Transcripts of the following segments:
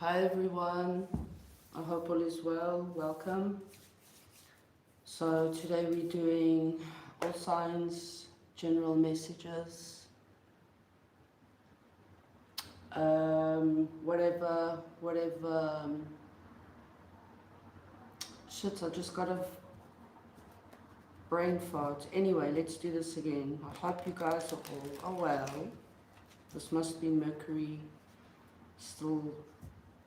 Hi everyone, I hope all is well. Welcome. So today we're doing all signs, general messages, whatever. Shit, I just got a brain fart. Anyway, let's do this again. I hope you guys are all well. This must be Mercury still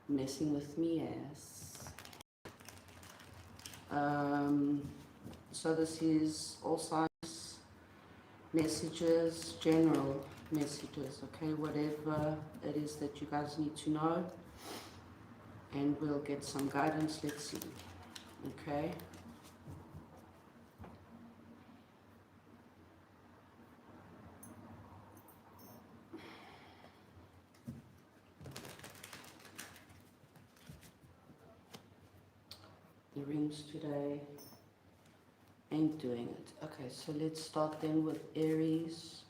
messing with me ass. So this is all signs, messages, general messages, okay, whatever it is that you guys need to know, and we'll get some guidance. Let's see, okay. The rings today ain't doing it. Okay, so let's start then with Aries.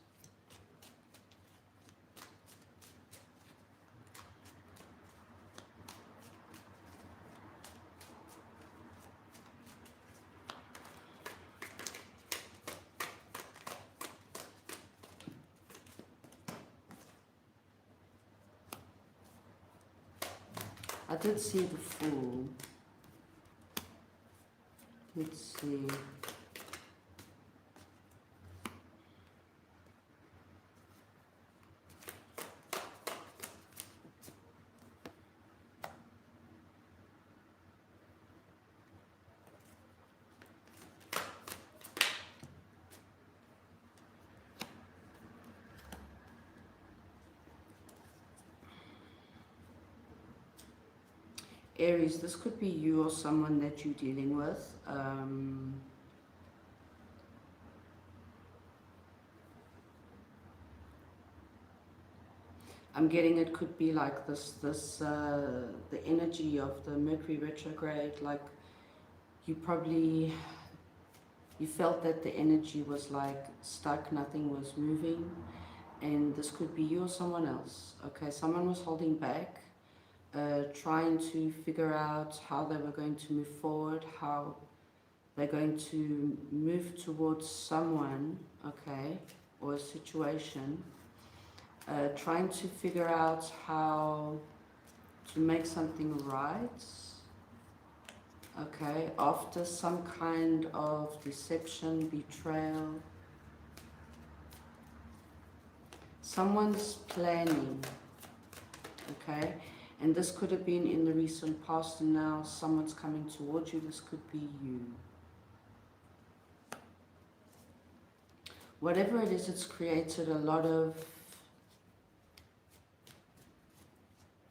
I did see the Fool. Let's see. Aries, this could be you or someone that you're dealing with. I'm getting it could be like the energy of the Mercury retrograde. Like you felt that the energy was like stuck, nothing was moving, and this could be you or someone else. Okay, someone was holding back. Trying to figure out how they were going to move forward, how they're going to move towards someone, okay, or a situation. Trying to figure out how to make something right, okay, after some kind of deception, betrayal. Someone's planning, okay. And this could have been in the recent past, and now someone's coming towards you. This could be you. Whatever it is, it's created a lot of,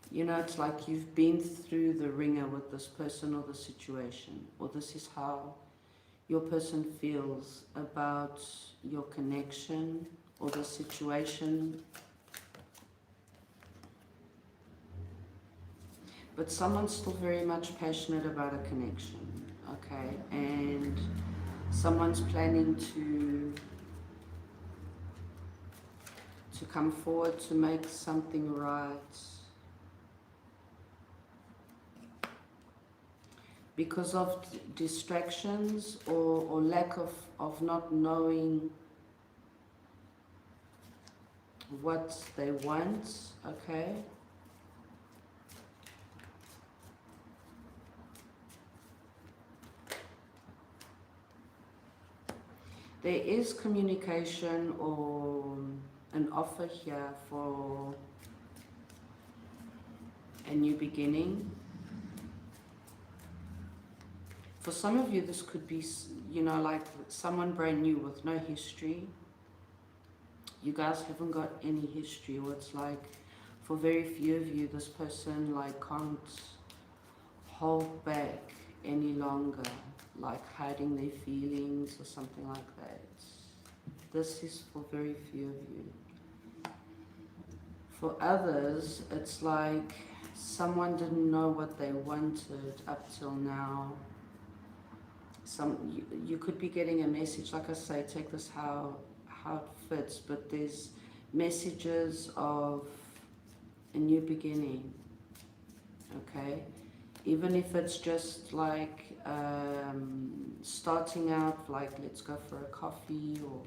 you know, it's like you've been through the ringer with this person or the situation, or this is how your person feels about your connection or the situation. But someone's still very much passionate about a connection, okay? And someone's planning to come forward to make something right. Because of distractions or lack of not knowing what they want, okay? There is communication or an offer here for a new beginning. For some of you, this could be, you know, like someone brand new with no history. You guys haven't got any history, or it's like for very few of you, this person like can't hold back any longer, like hiding their feelings or something like that. This is for very few of you. For others, it's like someone didn't know what they wanted up till now. You could be getting a message, like I say, take this how it fits, but there's messages of a new beginning. okay? Even if it's just like starting out, like let's go for a coffee, or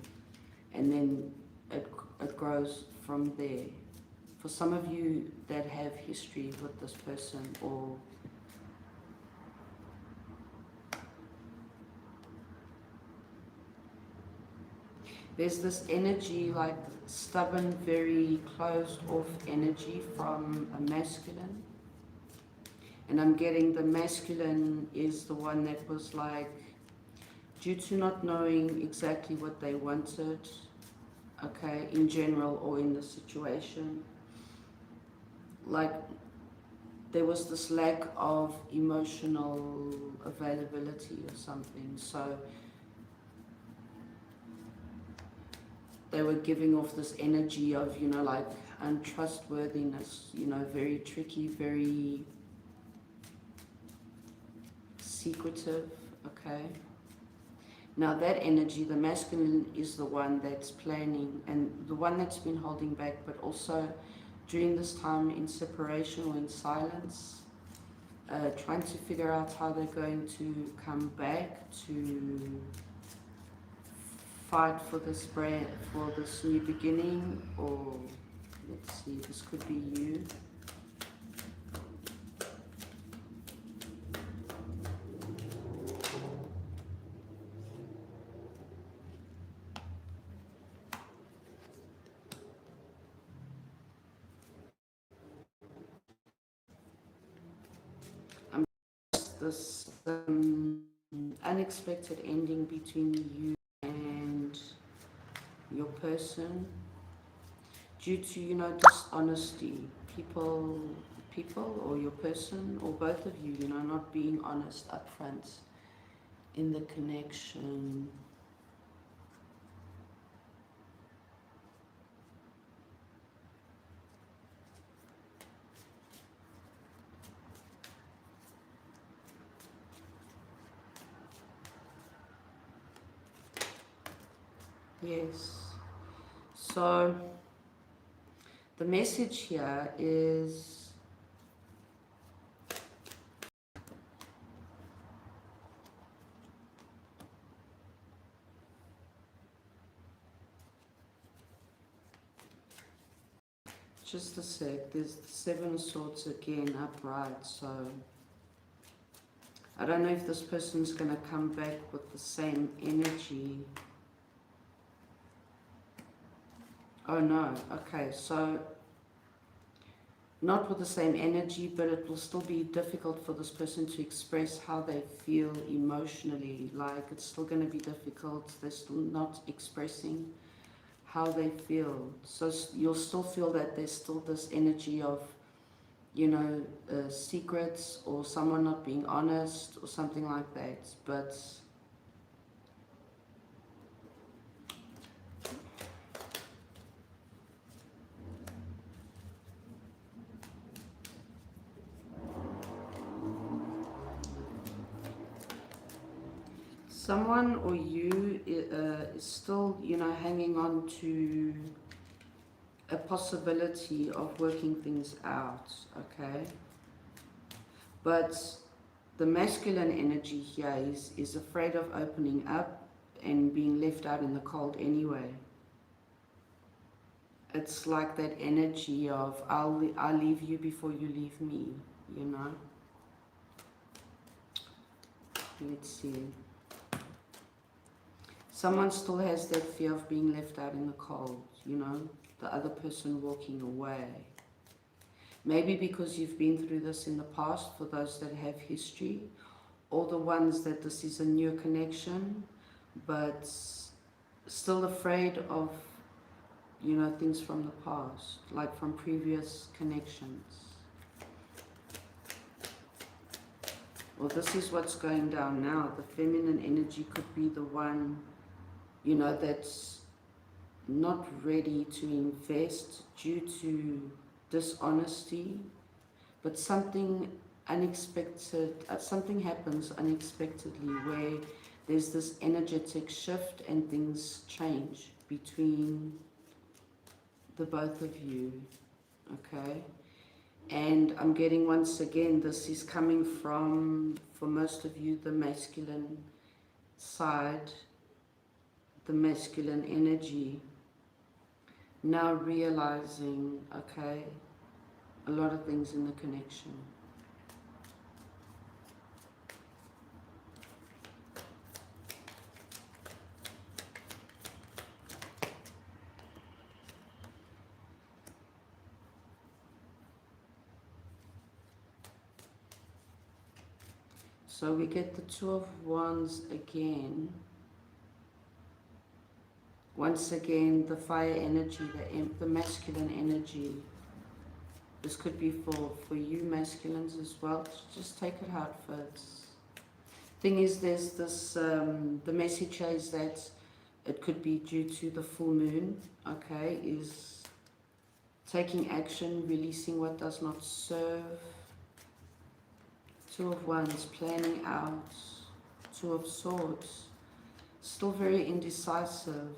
and then it grows from there. For some of you that have history with this person, or there's this energy, like stubborn, very closed off energy from a masculine. And I'm getting the masculine is the one that was like, due to not knowing exactly what they wanted, okay, in general or in the situation, like there was this lack of emotional availability or something. So they were giving off this energy of, you know, like untrustworthiness, you know, very tricky, very secretive, okay? Now that energy, the masculine, is the one that's planning and the one that's been holding back, but also during this time in separation or in silence, trying to figure out how they're going to come back to fight for this brand, for this new beginning. Or let's see, this could be you. This unexpected ending between you and your person due to, you know, dishonesty. People or your person or both of you, you know, not being honest up front in the connection. Yes. So the message here is just a sec. There's the Seven of Swords again upright. So I don't know if this person's going to come back with the same energy. Oh no, okay, so not with the same energy, but it will still be difficult for this person to express how they feel emotionally. Like it's still going to be difficult. They're still not expressing how they feel. So you'll still feel that there's still this energy of, you know, secrets or someone not being honest or something like that. But someone or you is still, you know, hanging on to a possibility of working things out, okay? But the masculine energy here is afraid of opening up and being left out in the cold anyway. It's like that energy of, I'll leave you before you leave me, you know? Let's see. Someone still has that fear of being left out in the cold, you know, the other person walking away. Maybe because you've been through this in the past, for those that have history, or the ones that this is a new connection, but still afraid of, you know, things from the past, like from previous connections. Well, this is what's going down now. The feminine energy could be the one, you know, that's not ready to invest due to dishonesty, but something unexpected, something happens unexpectedly where there's this energetic shift and things change between the both of you, okay? And I'm getting, once again, this is coming from, for most of you, the masculine side, the masculine energy. Now realizing, okay, a lot of things in the connection. So we get the Two of Wands again. Once again, the fire energy, the masculine energy. This could be for you masculines as well. Just take it how it fits. Thing is, there's this, the message is that it could be due to the full moon, okay, is taking action, releasing what does not serve. Two of Wands, planning out. Two of Swords, still very indecisive.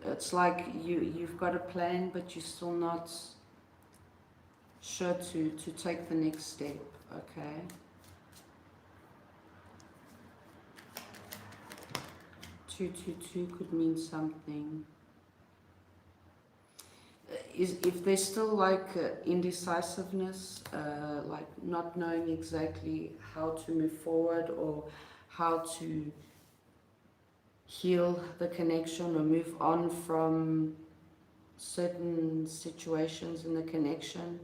It's like you've got a plan, but you're still not sure to take the next step, okay? Two could mean something. If there's still like indecisiveness, like not knowing exactly how to move forward or how to heal the connection or move on from certain situations in the connection,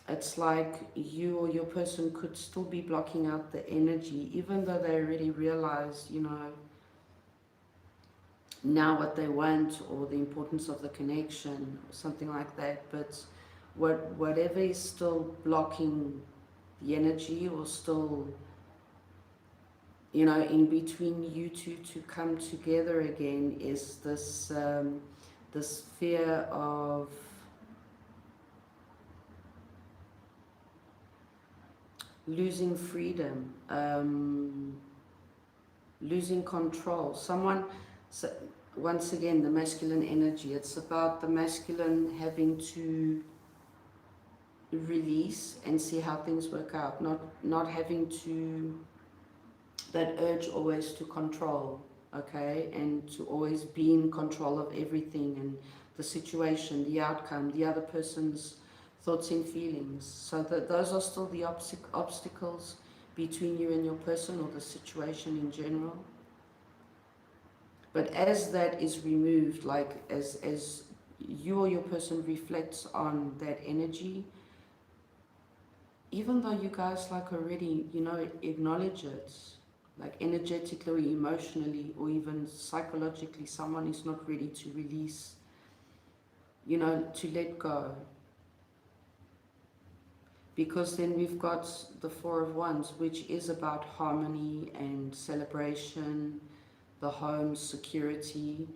it's like you or your person could still be blocking out the energy, even though they already realize, you know, now what they want or the importance of the connection or something like that. But whatever is still blocking the energy or still, you know, in between you two to come together again is this this fear of losing freedom, losing control. Someone, so once again, the masculine energy, it's about the masculine having to release and see how things work out, not having to, that urge always to control, okay, and to always be in control of everything and the situation, the outcome, the other person's thoughts and feelings. So that those are still the obstacles between you and your person or the situation in general. But as that is removed, like as you or your person reflects on that energy, even though you guys like already, you know, acknowledge it, like energetically or emotionally or even psychologically, someone is not ready to release, you know, to let go. Because then we've got the Four of Wands, which is about harmony and celebration, the home, security.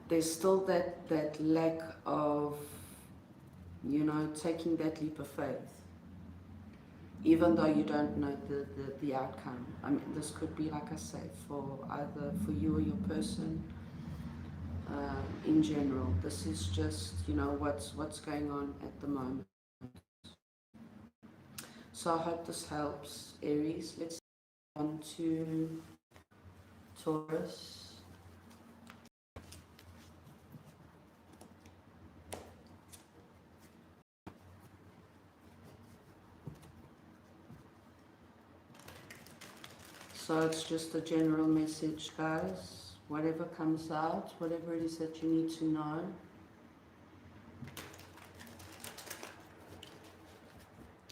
There's still that lack of, you know, taking that leap of faith, even though you don't know the outcome. I mean, this could be, like I say, for either for you or your person. In general, this is just, you know, what's going on at the moment. So I hope this helps, Aries. Let's move on to Taurus. So it's just a general message, guys. Whatever comes out, whatever it is that you need to know.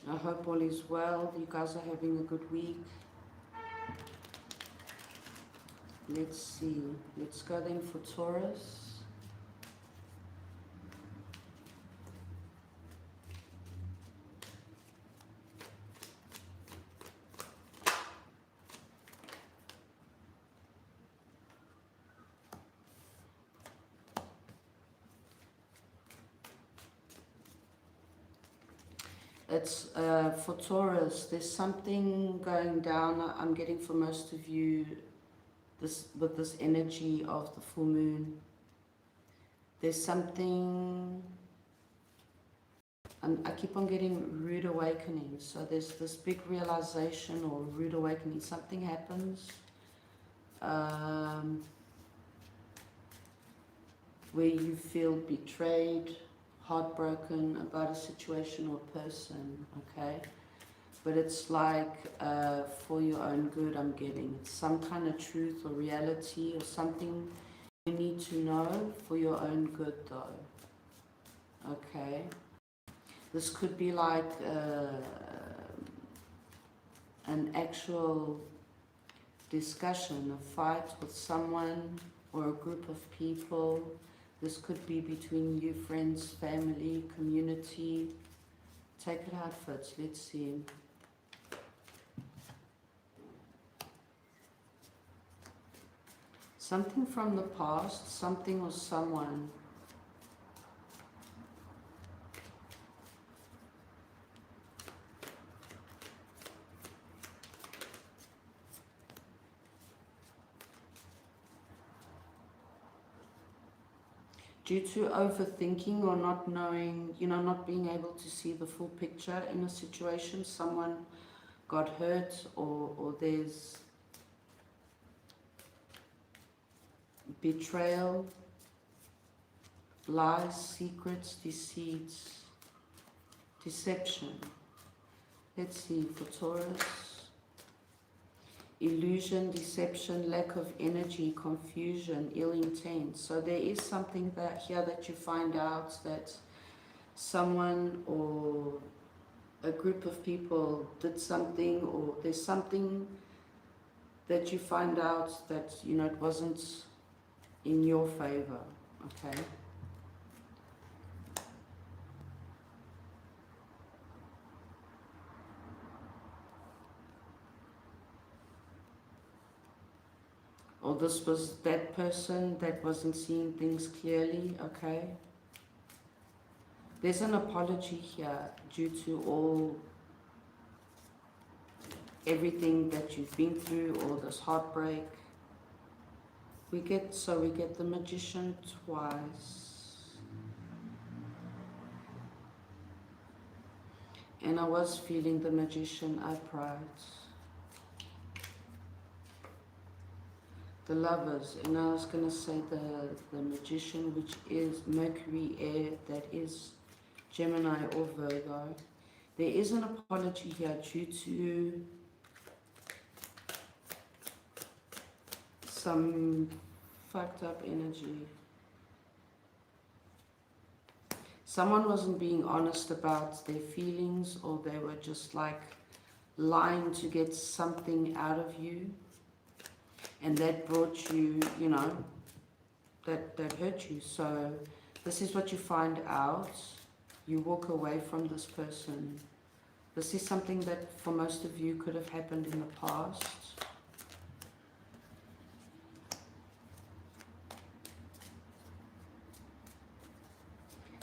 I hope all is well. You guys are having a good week. Let's see. Let's go then for Taurus. It's for Taurus, there's something going down, I'm getting for most of you, with this energy of the full moon. There's something, and I keep on getting rude awakening. So there's this big realization or rude awakening. Something happens where you feel betrayed, heartbroken about a situation or person, okay? But it's like for your own good, I'm getting. It's some kind of truth or reality or something you need to know for your own good though, okay? This could be like an actual discussion, a fight with someone or a group of people. This could be between you, friends, family, community. Take it out first, let's see. Something from the past, something or someone. Due to overthinking or not knowing, not being able to see the full picture in a situation, someone got hurt or there's betrayal, lies, secrets, deceits, deception. Let's see, for Taurus. Illusion, deception, lack of energy, confusion, ill intent. So there is something that you find out that someone or a group of people did something, or there's something that you find out that, it wasn't in your favor, okay? Or this was that person that wasn't seeing things clearly, okay? There's an apology here due to everything that you've been through, all this heartbreak. We get the Magician twice. And I was feeling the Magician upright. The Lovers, and I was going to say the Magician, which is Mercury, air, that is Gemini or Virgo. There is an apology here due to some fucked up energy. Someone wasn't being honest about their feelings, or they were just like lying to get something out of you. And that brought you, that hurt you. So this is what you find out. You walk away from this person. This is something that for most of you could have happened in the past.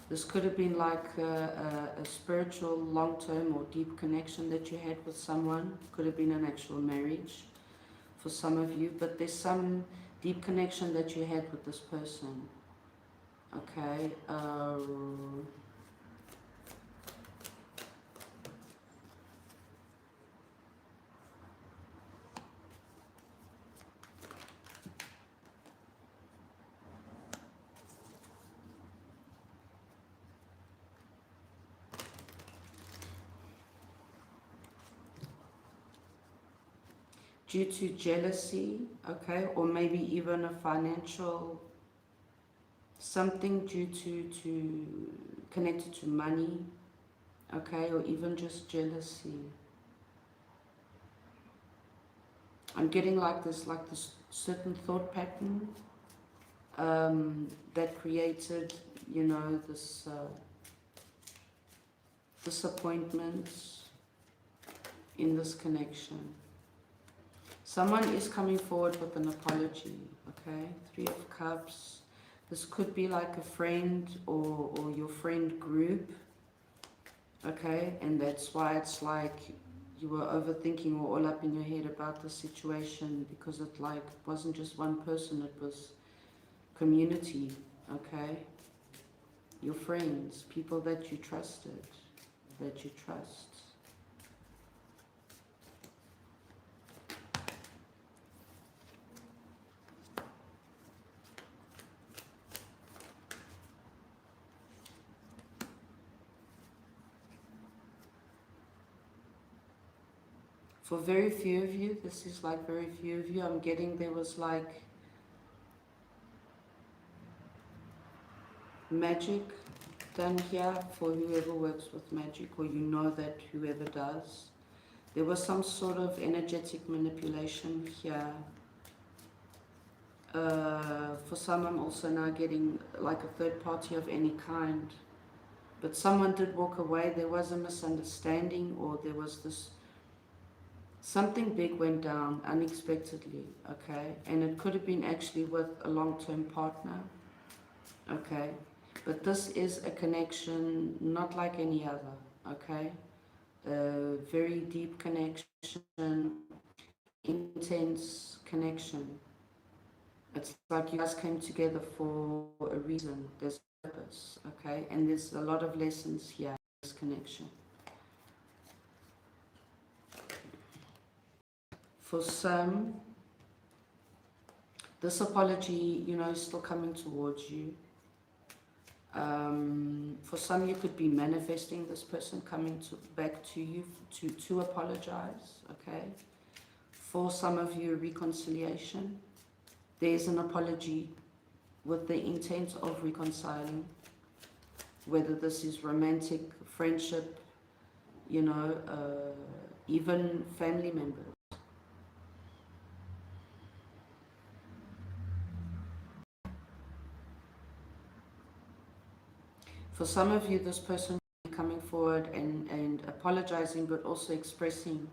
This could have been like a spiritual, long-term or deep connection that you had with someone. Could have been an actual marriage for some of you, but there's some deep connection that you had with this person, okay? Due to jealousy, okay, or maybe even a financial, something due to connected to money, okay, or even just jealousy. I'm getting like this certain thought pattern that created, this disappointment in this connection. Someone is coming forward with an apology, okay? 3 of Cups. This could be like a friend or your friend group, okay? And that's why it's like you were overthinking or all up in your head about the situation, because it like wasn't just one person, it was community, okay? Your friends, people that you trusted, that you trust. For very few of you, this is like very few of you, I'm getting there was like magic done here for whoever works with magic, or you know that whoever does. There was some sort of energetic manipulation here. For some, I'm also now getting like a third party of any kind. But someone did walk away. There was a misunderstanding, or there was this, something big went down unexpectedly, okay? And it could have been actually with a long-term partner, okay? But this is a connection not like any other, okay? A very deep connection, intense connection. It's like you guys came together for a reason. There's a purpose, okay? And there's a lot of lessons here in this connection. For some, this apology, you know, is still coming towards you. For some, you could be manifesting this person coming back to you to apologize, okay? For some of you, reconciliation. There's an apology with the intent of reconciling, whether this is romantic, friendship, you know, even family members. For some of you, this person will be coming forward and apologizing, but also expressing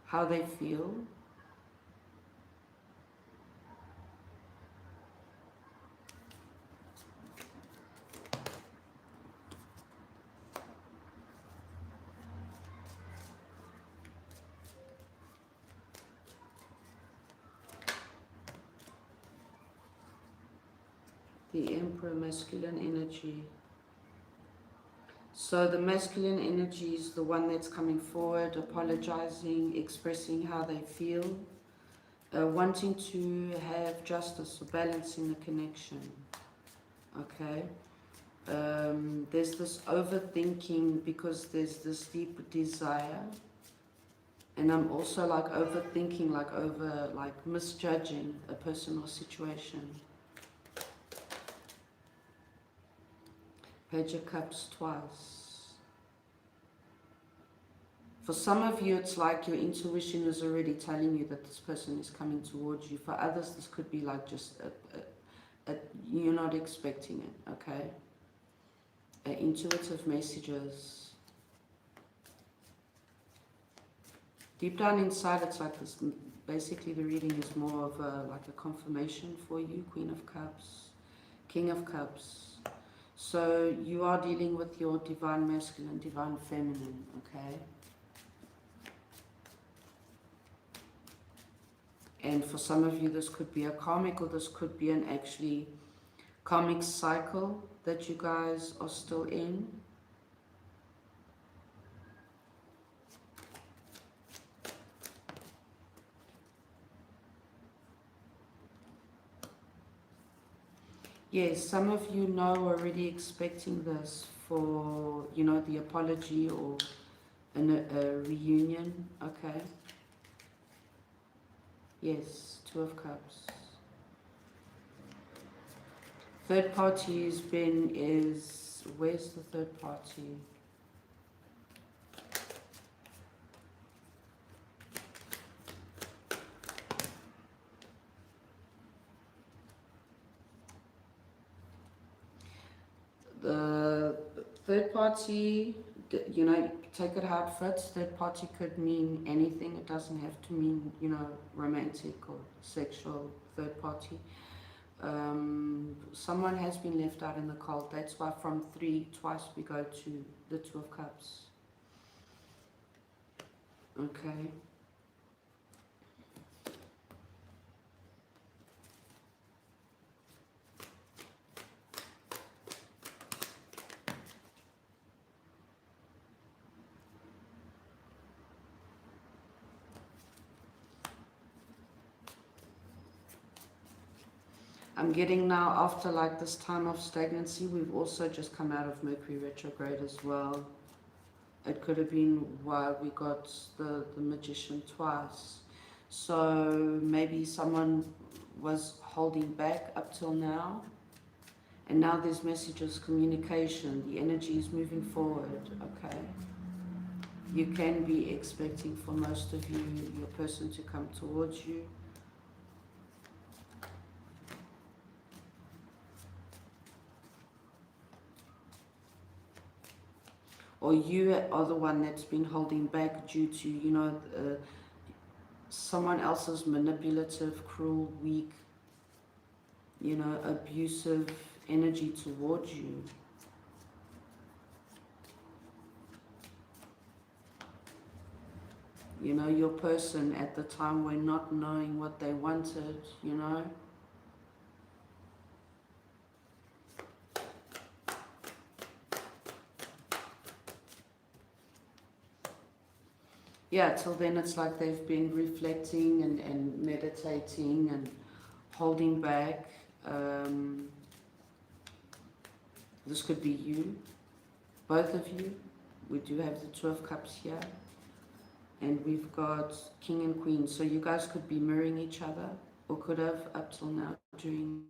how they feel. The Emperor, masculine energy. So the masculine energy is the one that's coming forward, apologizing, expressing how they feel, wanting to have justice or balance in the connection, okay? There's this overthinking because there's this deep desire, and I'm also like overthinking, like misjudging a person or situation. Page of Cups twice. For some of you, it's like your intuition is already telling you that this person is coming towards you. For others, this could be like just you're not expecting it, okay? Intuitive messages. Deep down inside, it's like this. Basically, the reading is more of like a confirmation for you. Queen of Cups, King of Cups. So you are dealing with your divine masculine, divine feminine, okay? And for some of you, this could be a karmic, or this could be an actually karmic cycle that you guys are still in. Yes, some of you know already expecting this for, you know, the apology or a reunion, okay? Yes, Two of Cups. Third party has been where's the third party? The third party, you know, take it how it fits. Third party could mean anything. It doesn't have to mean, you know, romantic or sexual third party. Someone has been left out in the cold. That's why from 3 twice we go to the Two of Cups. Okay. I'm getting now, after like this time of stagnancy, we've also just come out of Mercury retrograde as well. It could have been why we got the Magician twice. So maybe someone was holding back up till now. And now there's messages, communication, the energy is moving forward, okay? You can be expecting for most of you, your person to come towards you. Or you are the one that's been holding back due to, you know, someone else's manipulative, cruel, weak, you know, abusive energy towards you. You know, your person at the time were not knowing what they wanted, you know. Yeah, till then it's like they've been reflecting and meditating and holding back. This could be you, both of you. We do have the Two of Cups here. And we've got King and Queen. So you guys could be mirroring each other, or could have up till now during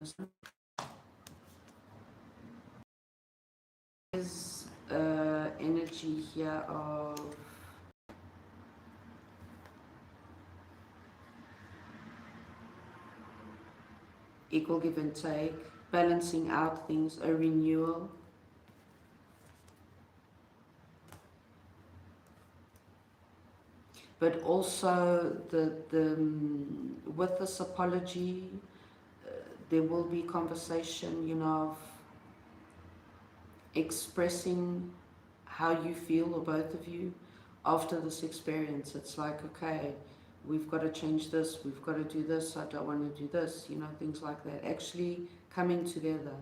this. There's energy here of equal give and take, balancing out things, a renewal. But also with this apology, there will be conversation, you know, of expressing how you feel, or both of you, after this experience. It's like, okay, we've got to change this, we've got to do this, I don't want to do this, you know, things like that. Actually coming together,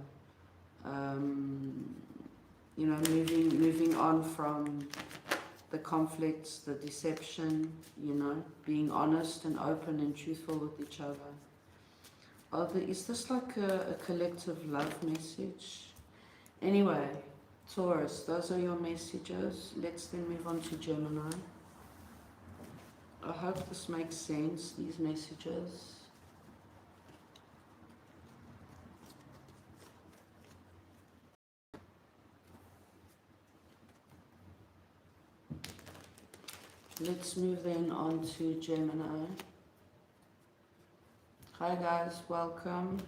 you know, moving on from the conflicts, the deception, you know, being honest and open and truthful with each other. Is this like a collective love message? Anyway, Taurus, those are your messages. Let's then move on to Gemini. I hope this makes sense, these messages. Let's move then on to Gemini. Hi guys, welcome.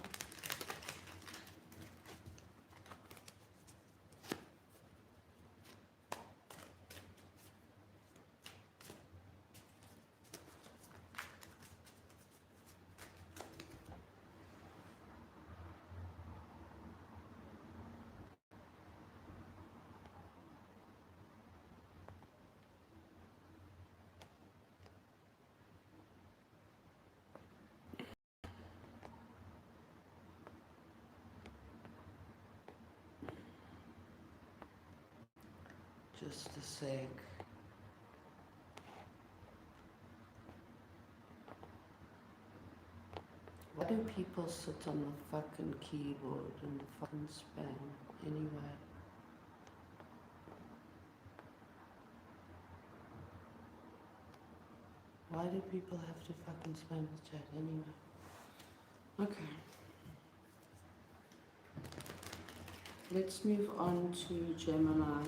Just a sec. Why do people sit on the fucking keyboard and the fucking spam anyway? Why do people have to fucking spam the chat anyway? Okay. Let's move on to Gemini.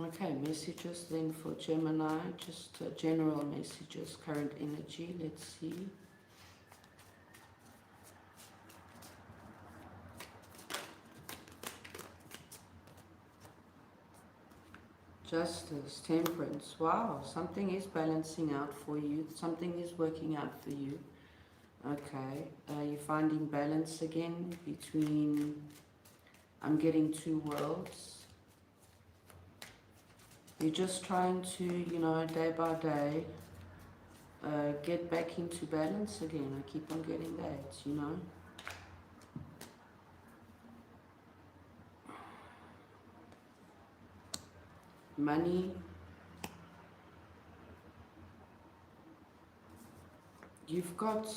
Okay, messages then for Gemini, just general messages, current energy, let's see. Justice, temperance, wow, something is balancing out for you, something is working out for you. Okay, you're finding balance again between, I'm getting two worlds. You're just trying to, you know, day by day, get back into balance again. I keep on getting that, you know. Money. You've got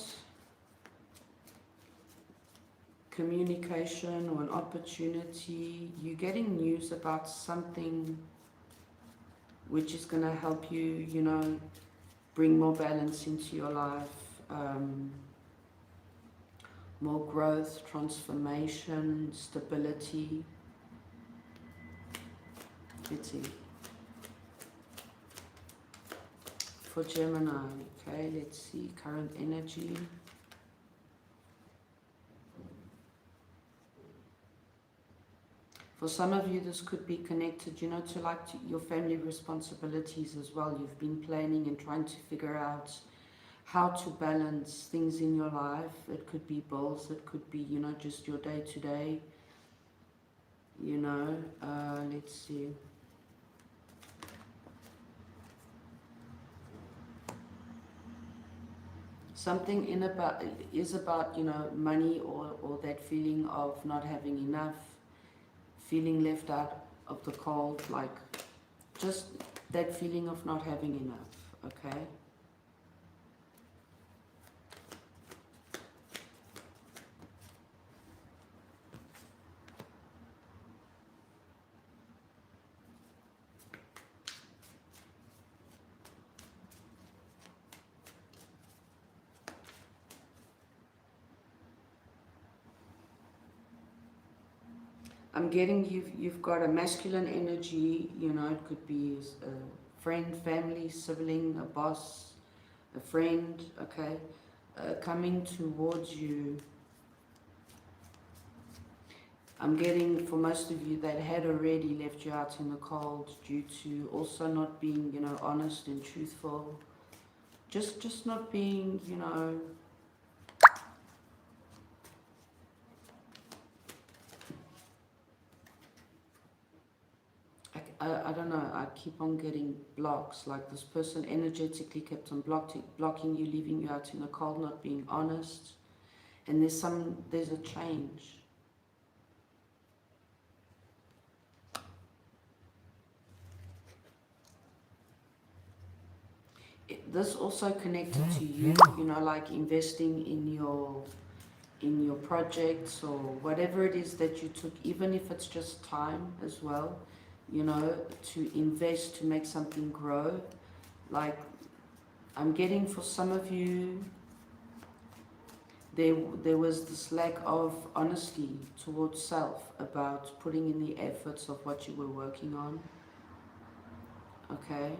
communication or an opportunity. You're getting news about something which is going to help you, you know, bring more balance into your life, more growth, transformation, stability. Let's see. For Gemini, okay, let's see, current energy. For some of you, this could be connected, you know, to like your family responsibilities as well. You've been planning and trying to figure out how to balance things in your life. It could be bills, it could be, you know, just your day-to-day, you know. Let's see. Something is about, you know, money or that feeling of not having enough, feeling left out of the cold, like just that feeling of not having enough, okay? I'm getting you've got a masculine energy, you know, it could be a friend, family, sibling, a boss, a friend, okay, coming towards you. I'm getting for most of you that had already left you out in the cold due to also not being, you know, honest and truthful. Just not being, you know, I don't know, I keep on getting blocks, like this person energetically kept on blocking you, leaving you out in the cold, not being honest. And there's a change. This also connected to you, you know, like investing in your projects or whatever it is that you took, even if it's just time as well, you know, to invest to make something grow. Like I'm getting for some of you, there was this lack of honesty towards self about putting in the efforts of what you were working on, okay?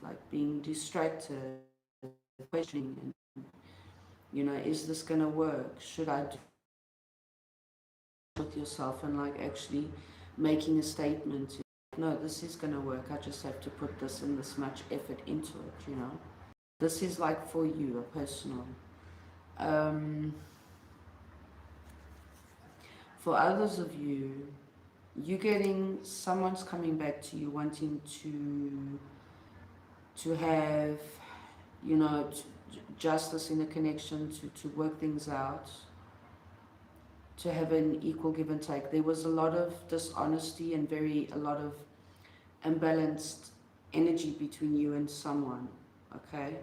Like being distracted, questioning, and, you know, is this gonna work? Should I do with yourself and like actually making a statement? No, this is gonna work. I just have to put this and this much effort into it, you know. This is like for you, a personal. For others of you, you're getting someone's coming back to you wanting to have, you know, justice in a connection, to work things out, to have an equal give and take. There was a lot of dishonesty and a lot of imbalanced energy between you and someone, okay?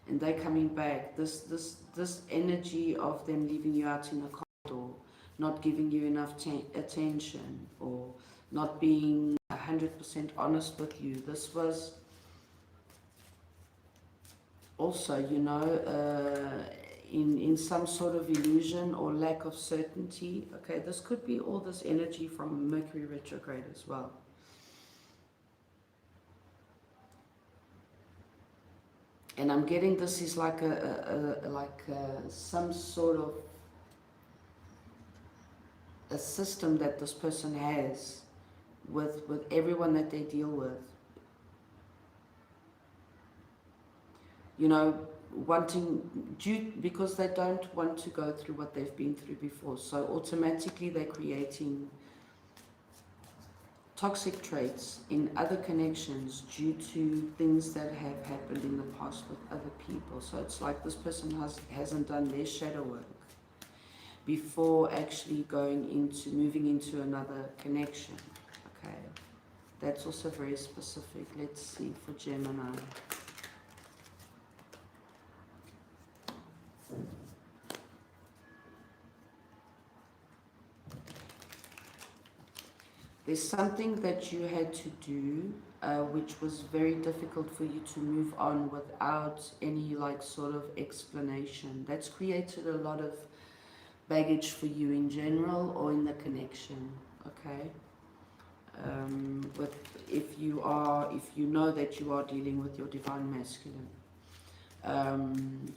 And they're coming back. This energy of them leaving you out in the corridor, not giving you enough attention, or not being 100% honest with you. This was also, you know, in some sort of illusion or lack of certainty. Okay, this could be all this energy from Mercury retrograde as well. And I'm getting this is like some sort of a system that this person has with everyone that they deal with. You know, because they don't want to go through what they've been through before. So automatically they're creating toxic traits in other connections due to things that have happened in the past with other people. So it's like this person hasn't done their shadow work before actually moving into another connection. Okay, that's also very specific. Let's see for Gemini. There's something that you had to do which was very difficult for you to move on without any sort of explanation. That's created a lot of baggage for you in general or in the connection. Okay, but if you know that you are dealing with your divine masculine,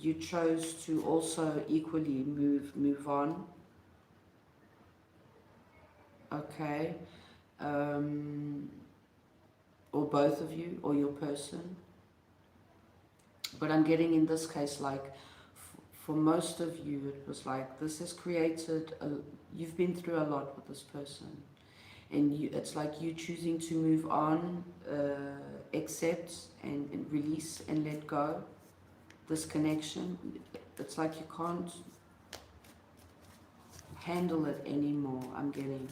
you chose to also equally move on. Okay, or both of you or your person. But I'm getting in this case for most of you it was this has created you've been through a lot with this person, and it's like you choosing to move on, accept and release and let go this connection. It's like you can't handle it anymore, I'm getting.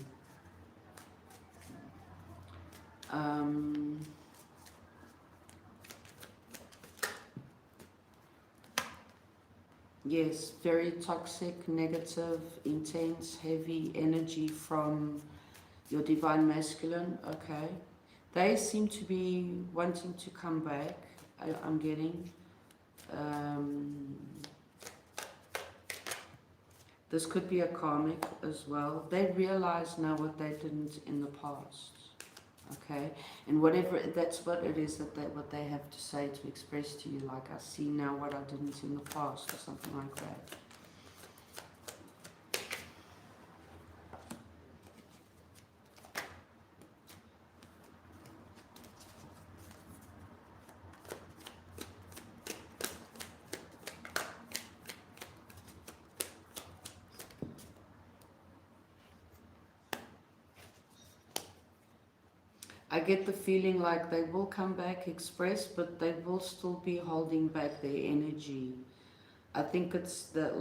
Yes, very toxic, negative, intense, heavy energy from your divine masculine. Okay, they seem to be wanting to come back, I'm getting. This could be a karmic as well. They realize now what they didn't in the past. Okay, and that's what it is what they have to say, to express to you, I see now what I didn't in the past, or something like that. I get the feeling like they will come back, express, but they will still be holding back their energy. I think it's that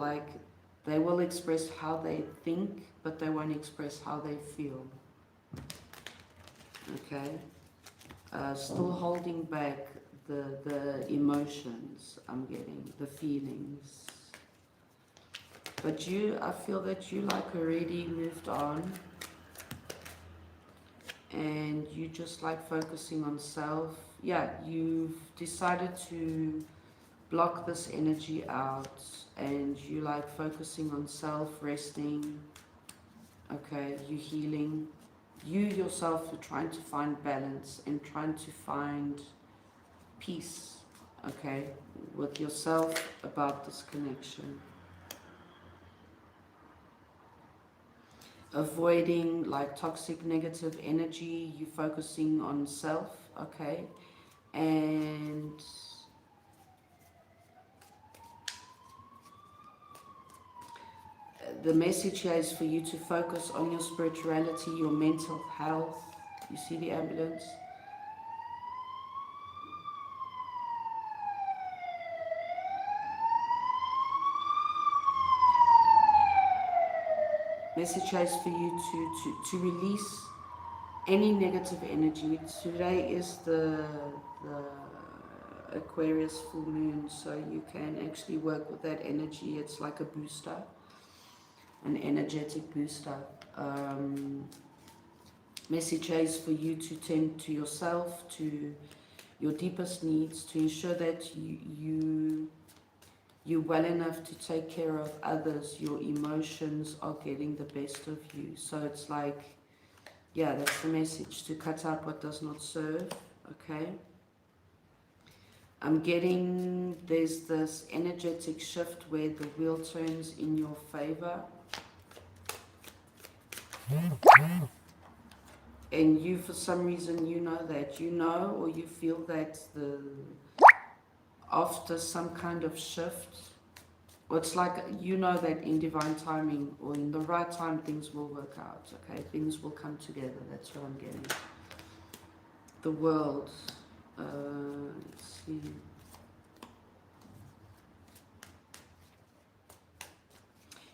they will express how they think, but they won't express how they feel. Okay? Still holding back the emotions, I'm getting, the feelings. But I feel that you already moved on. And you just focusing on self. Yeah, you've decided to block this energy out, and you focusing on self, resting. Okay, you healing. You yourself are trying to find balance and trying to find peace, okay, with yourself about this connection. Avoiding toxic negative energy, you focusing on self, okay, and the message here is for you to focus on your spirituality, your mental health. You see the ambulance? Message is for you to release any negative energy. Today is the Aquarius full moon, so you can actually work with that energy. It's like a booster, an energetic booster. Message is for you to tend to yourself, to your deepest needs, to ensure that you You're well enough to take care of others. Your emotions are getting the best of you. So it's like, yeah, that's the message, to cut out what does not serve, okay? I'm getting there's this energetic shift where the wheel turns in your favor. And you, for some reason, you know that. You know, or you feel that after some kind of shift, or it's like you know that in divine timing or in the right time things will work out, okay? Things will come together. That's what I'm getting. The world. Let's see.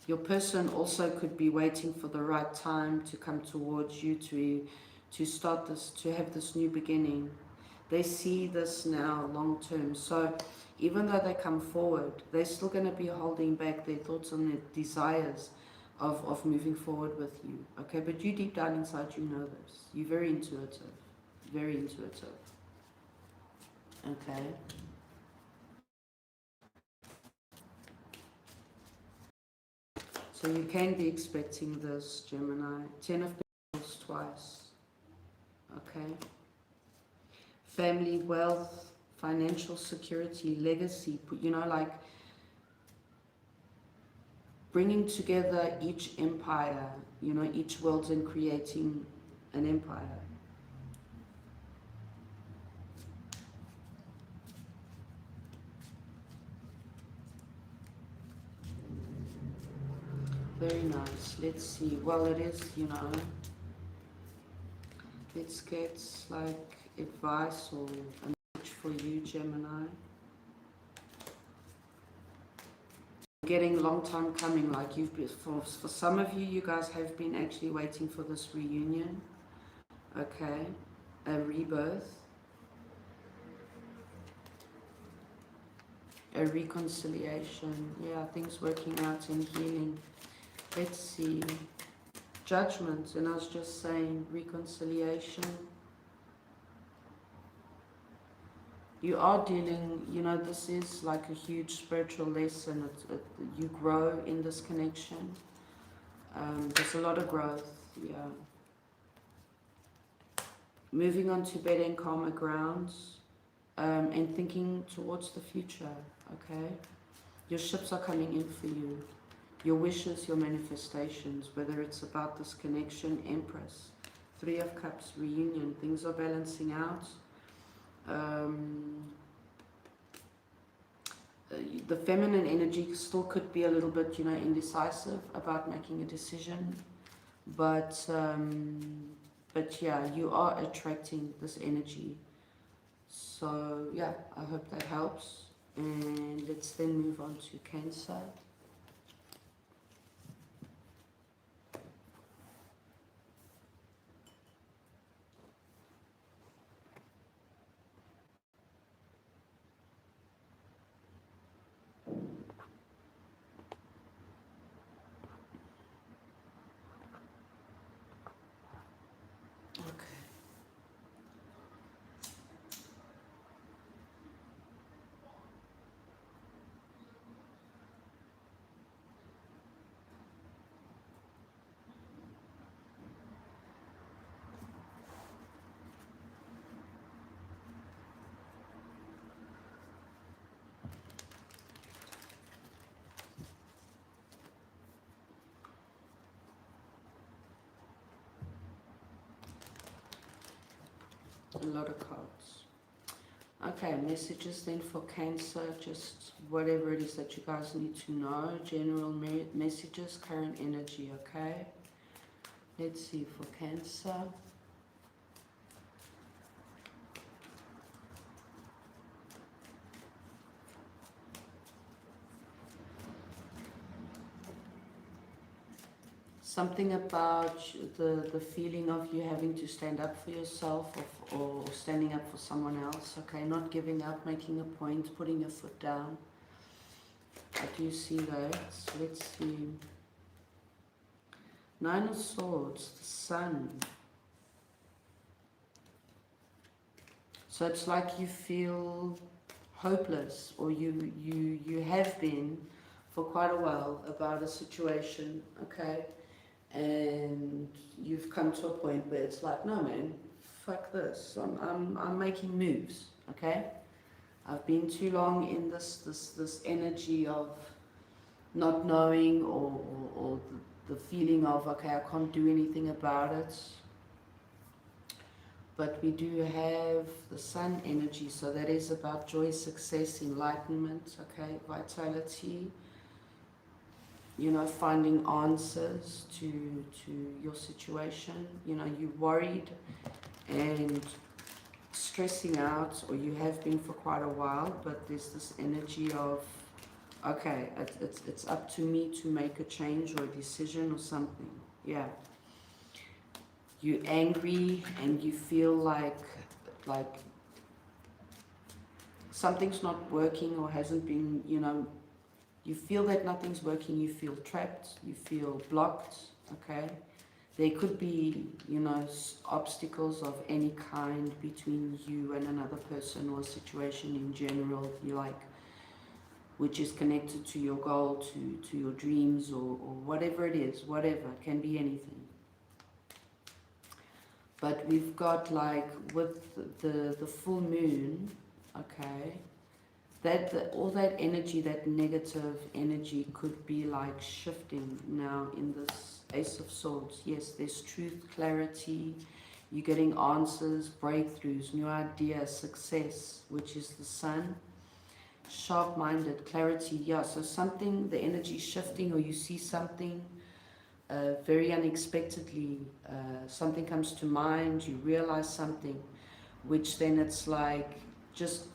Your person also could be waiting for the right time to come towards you to start this, to have this new beginning. They see this now long term. So even though they come forward, they're still going to be holding back their thoughts and their desires of moving forward with you. Okay, but you deep down inside, you know this. You're very intuitive. Very intuitive. Okay. So you can be expecting this, Gemini. 10 of Pentacles twice. Okay. Family, wealth, financial security, legacy, you know, like bringing together each empire, you know, each world, and creating an empire. Very nice. Let's see. Well, it is, you know, let's get like advice or a message for you, Gemini. Getting a long time coming, like you've been, for some of you, you guys have been actually waiting for this reunion, okay, a rebirth, a reconciliation, yeah, things working out and healing. Let's see, Judgment, and I was just saying reconciliation. You are dealing, you know, this is like a huge spiritual lesson. You grow in this connection. There's a lot of growth, yeah. Moving on to better and calmer grounds, and thinking towards the future, okay? Your ships are coming in for you. Your wishes, your manifestations, whether it's about this connection, Empress, 3 of Cups, reunion, things are balancing out. The feminine energy still could be a little bit, you know, indecisive about making a decision, but yeah, you are attracting this energy. So yeah, I hope that helps. And let's then move on to Cancer. A lot of cards. Okay, messages then for Cancer, just whatever it is that you guys need to know. General messages, current energy, okay? Let's see for Cancer. Something about the feeling of you having to stand up for yourself, or standing up for someone else, okay? Not giving up, making a point, putting your foot down. I do see that. Let's see. 9 of Swords, the Sun. So it's like you feel hopeless, or you have been for quite a while about a situation, okay, and you've come to a point where it's like, no man, fuck this, I'm making moves, okay. I've been too long in this energy of not knowing, or the feeling of, okay, I can't do anything about it. But we do have the sun energy, so that is about joy, success, enlightenment, okay, vitality, you know, finding answers to your situation. You know, you're worried and stressing out, or you have been for quite a while, but there's this energy of, okay, it's up to me to make a change or a decision or something. Yeah. You're angry and you feel like something's not working or hasn't been, you know, you feel that nothing's working, you feel trapped, you feel blocked, okay? There could be, you know, obstacles of any kind between you and another person, or a situation in general, if you like, which is connected to your goal, to your dreams, or whatever it is, whatever, it can be anything. But we've got, like, with the full moon, okay, all that energy, that negative energy, could be like shifting now in this Ace of Swords. Yes, there's truth, clarity, you're getting answers, breakthroughs, new ideas, success, which is the sun. Sharp-minded, clarity, yeah, so something, the energy shifting, or you see something very unexpectedly, something comes to mind, you realize something, which then it's like just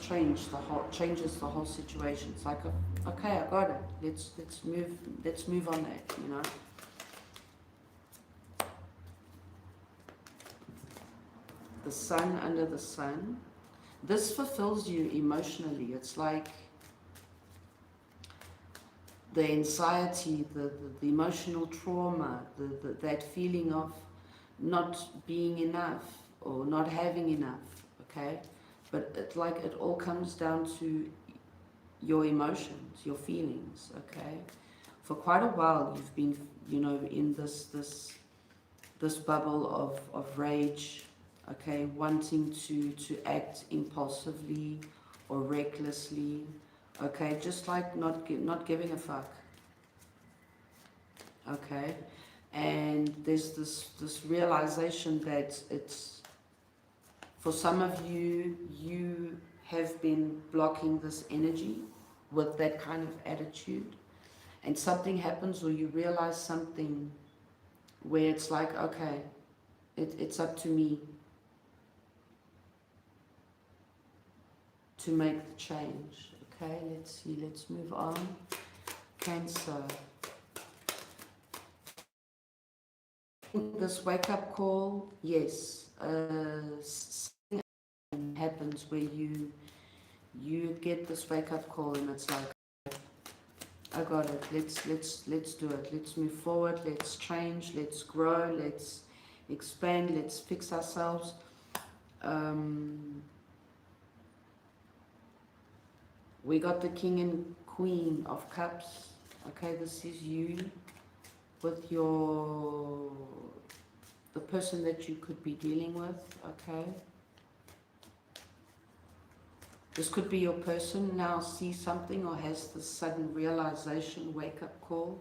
changes the whole situation. It's like, okay, I got it. Let's move on that, you know. The sun under the sun. This fulfills you emotionally. It's like the anxiety, the emotional trauma, that feeling of not being enough or not having enough, okay? But it's like it all comes down to your emotions, your feelings, okay? For quite a while you've been, you know, in this bubble of rage, okay, wanting to act impulsively or recklessly, okay, just like not giving a fuck, okay. And there's this realization that it's, for some of you, you have been blocking this energy with that kind of attitude, and something happens, or you realize something where it's like, okay, it's up to me to make the change. Okay, let's see, let's move on. Cancer. This wake-up call, yes, something happens where you get this wake-up call, and it's like, I got it, let's do it, let's move forward, let's change, let's grow, let's expand, let's fix ourselves. We got the King and Queen of Cups. Okay, this is you with the person that you could be dealing with, okay? This could be your person now sees something, or has this sudden realization, wake-up call,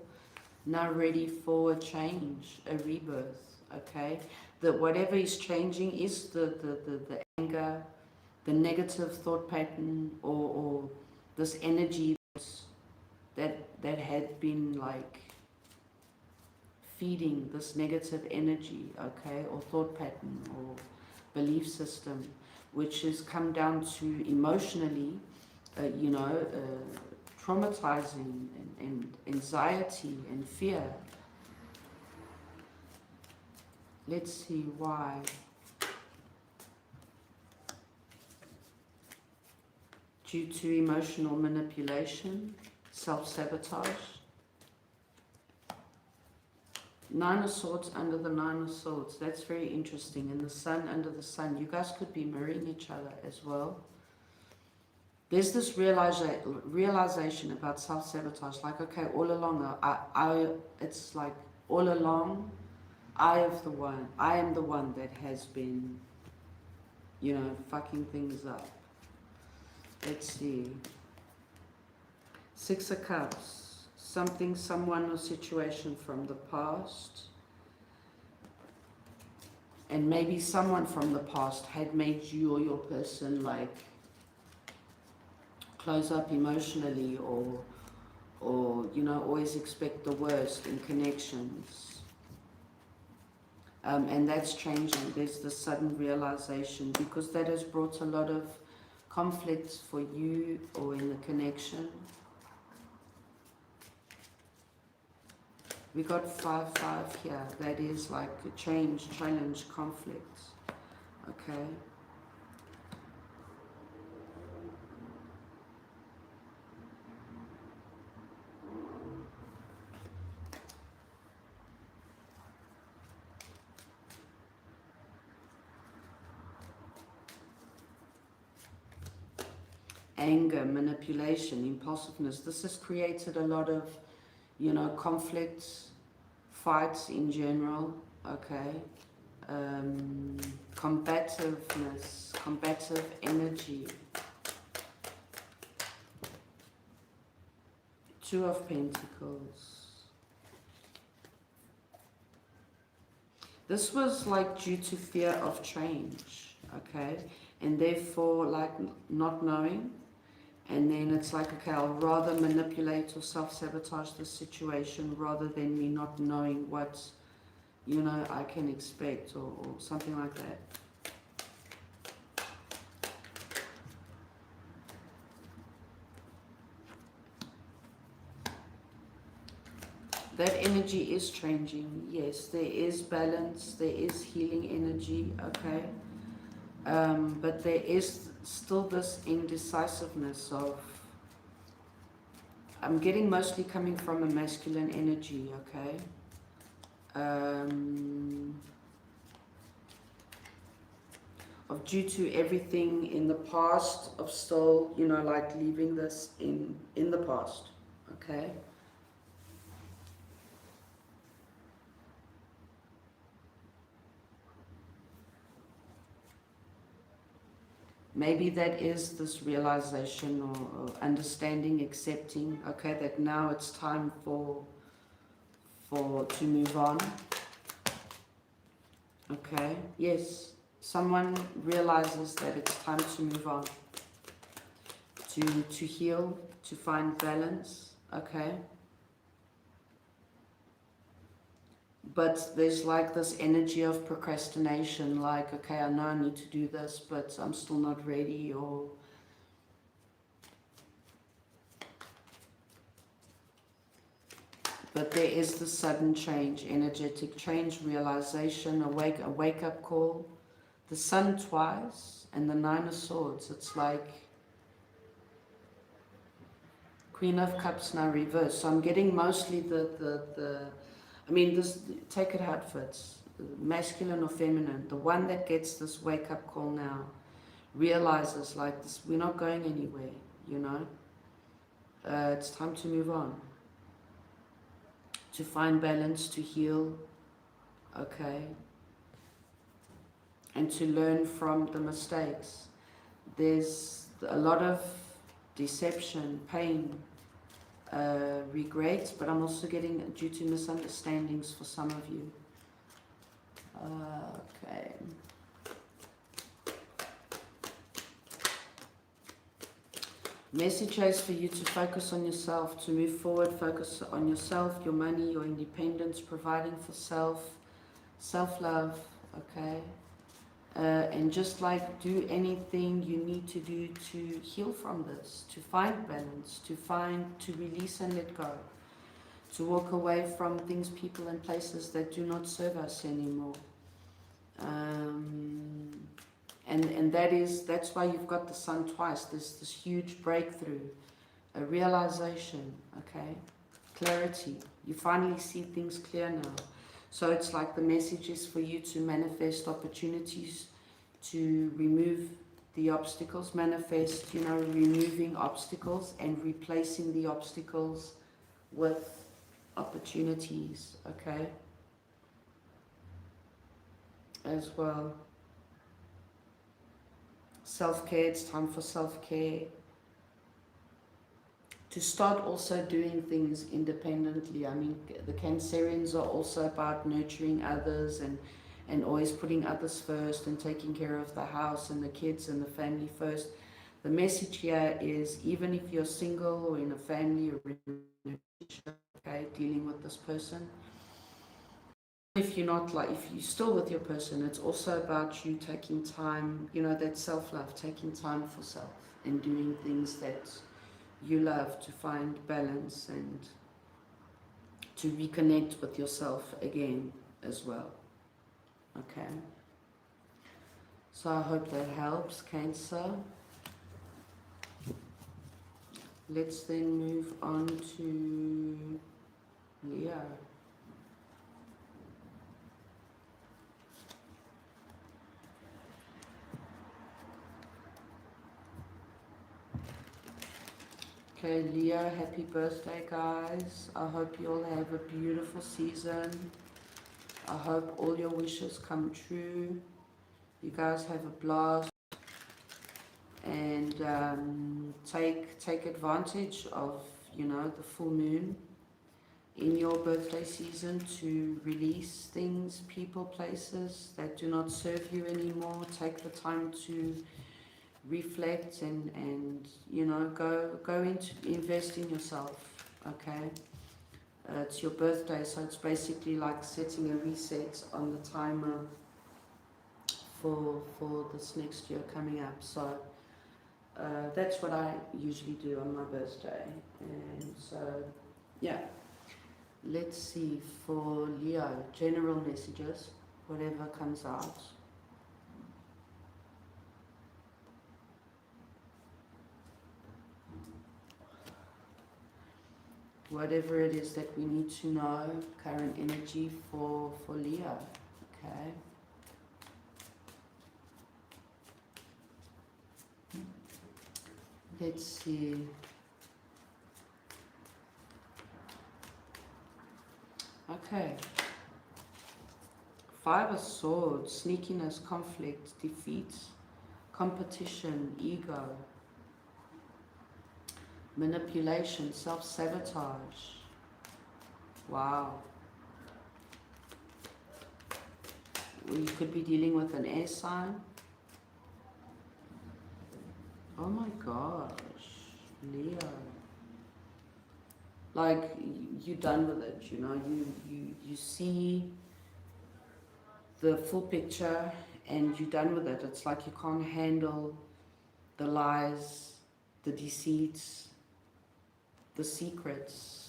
now ready for a change, a rebirth, okay? That whatever is changing is the anger, the negative thought pattern, or this energy that had been like feeding this negative energy, okay, or thought pattern or belief system, which has come down to emotionally, you know, traumatizing and anxiety and fear. Let's see why. Due to emotional manipulation, self-sabotage. Nine of Swords under the Nine of Swords. That's very interesting. And the Sun under the Sun. You guys could be mirroring each other as well. there's this realization about self-sabotage, like, okay, all along, it's like, all along, I am the one that has been, you know, fucking things up. Let's see. Six of Cups. Something, someone, or situation from the past. And maybe someone from the past had made you or your person, like, close up emotionally, or you know, always expect the worst in connections. And that's changing. There's the sudden realization, because that has brought a lot of conflicts for you or in the connection. We got 5-5 here. That is like a change, challenge, conflict. Okay. Anger, manipulation, impulsiveness. This has created a lot of, you know, conflicts, fights in general, okay? Combativeness, combative energy. Two of Pentacles. This was like due to fear of change, okay? And therefore, like, not knowing. And then it's like, okay, I'll rather manipulate or self-sabotage the situation rather than me not knowing what, you know, I can expect, or something like that. That energy is changing. Yes, there is balance, there is healing energy, okay? But there is still this indecisiveness of, I'm getting mostly coming from a masculine energy, okay? Of due to everything in the past, of still, you know, like leaving this in the past, okay? Maybe that is this realization or understanding, accepting, okay, that now it's time to move on. Okay, yes, someone realizes that it's time to move on, to heal, to find balance, okay? But there's like this energy of procrastination, like, okay, I know I need to do this, but I'm still not ready, or but there is the sudden change, energetic change, realization, a wake-up call. The Sun twice and the Nine of Swords. It's like Queen of Cups now reversed. So I'm getting mostly I mean, this, take it how it fits, masculine or feminine. The one that gets this wake-up call now realizes, like, this, we're not going anywhere, you know. It's time to move on, to find balance, to heal, okay, and to learn from the mistakes. There's a lot of deception, pain, regret, but I'm also getting due to misunderstandings for some of you. Okay. Message is for you to focus on yourself, to move forward, focus on yourself, your money, your independence, providing for self-love, okay? And just like do anything you need to do to heal from this, to find balance, to release and let go, to walk away from things, people and places that do not serve us anymore. And that's why you've got the Sun twice. There's this huge breakthrough, a realization, okay? Clarity. You finally see things clear now. So it's like the message is for you to manifest opportunities, to remove the obstacles, manifest, you know, removing obstacles and replacing the obstacles with opportunities, okay, as well. Self-care, it's time for self-care. To start also doing things independently. I mean, the Cancerians are also about nurturing others and always putting others first and taking care of the house and the kids and the family first. The message here is, even if you're single or in a family or in a relationship, okay, dealing with this person, if you're not, like, if you're still with your person, it's also about you taking time, you know, that self-love, taking time for self and doing things that you love, to find balance and to reconnect with yourself again as well. Okay, so I hope that helps, Cancer. Let's then move on to Leo. Okay, Leo, happy birthday, guys. I hope you all have a beautiful season. I hope all your wishes come true. You guys have a blast and take advantage of, you know, the full moon in your birthday season to release things, people, places that do not serve you anymore. Take the time to reflect and you know, go into invest in yourself, okay? It's your birthday, so it's basically like setting a reset on the timer for this next year coming up. So that's what I usually do on my birthday. And so yeah, let's see for Leo, general messages, whatever comes out. Whatever it is that we need to know, current energy for Leo, okay? Let's see. Okay. Five of Swords, sneakiness, conflict, defeat, competition, ego, manipulation, self-sabotage. Wow. You could be dealing with an air sign. Oh my gosh, Leo. Like, you're done with it, you know. You see the full picture and you're done with it. It's like you can't handle the lies, the deceits, the secrets.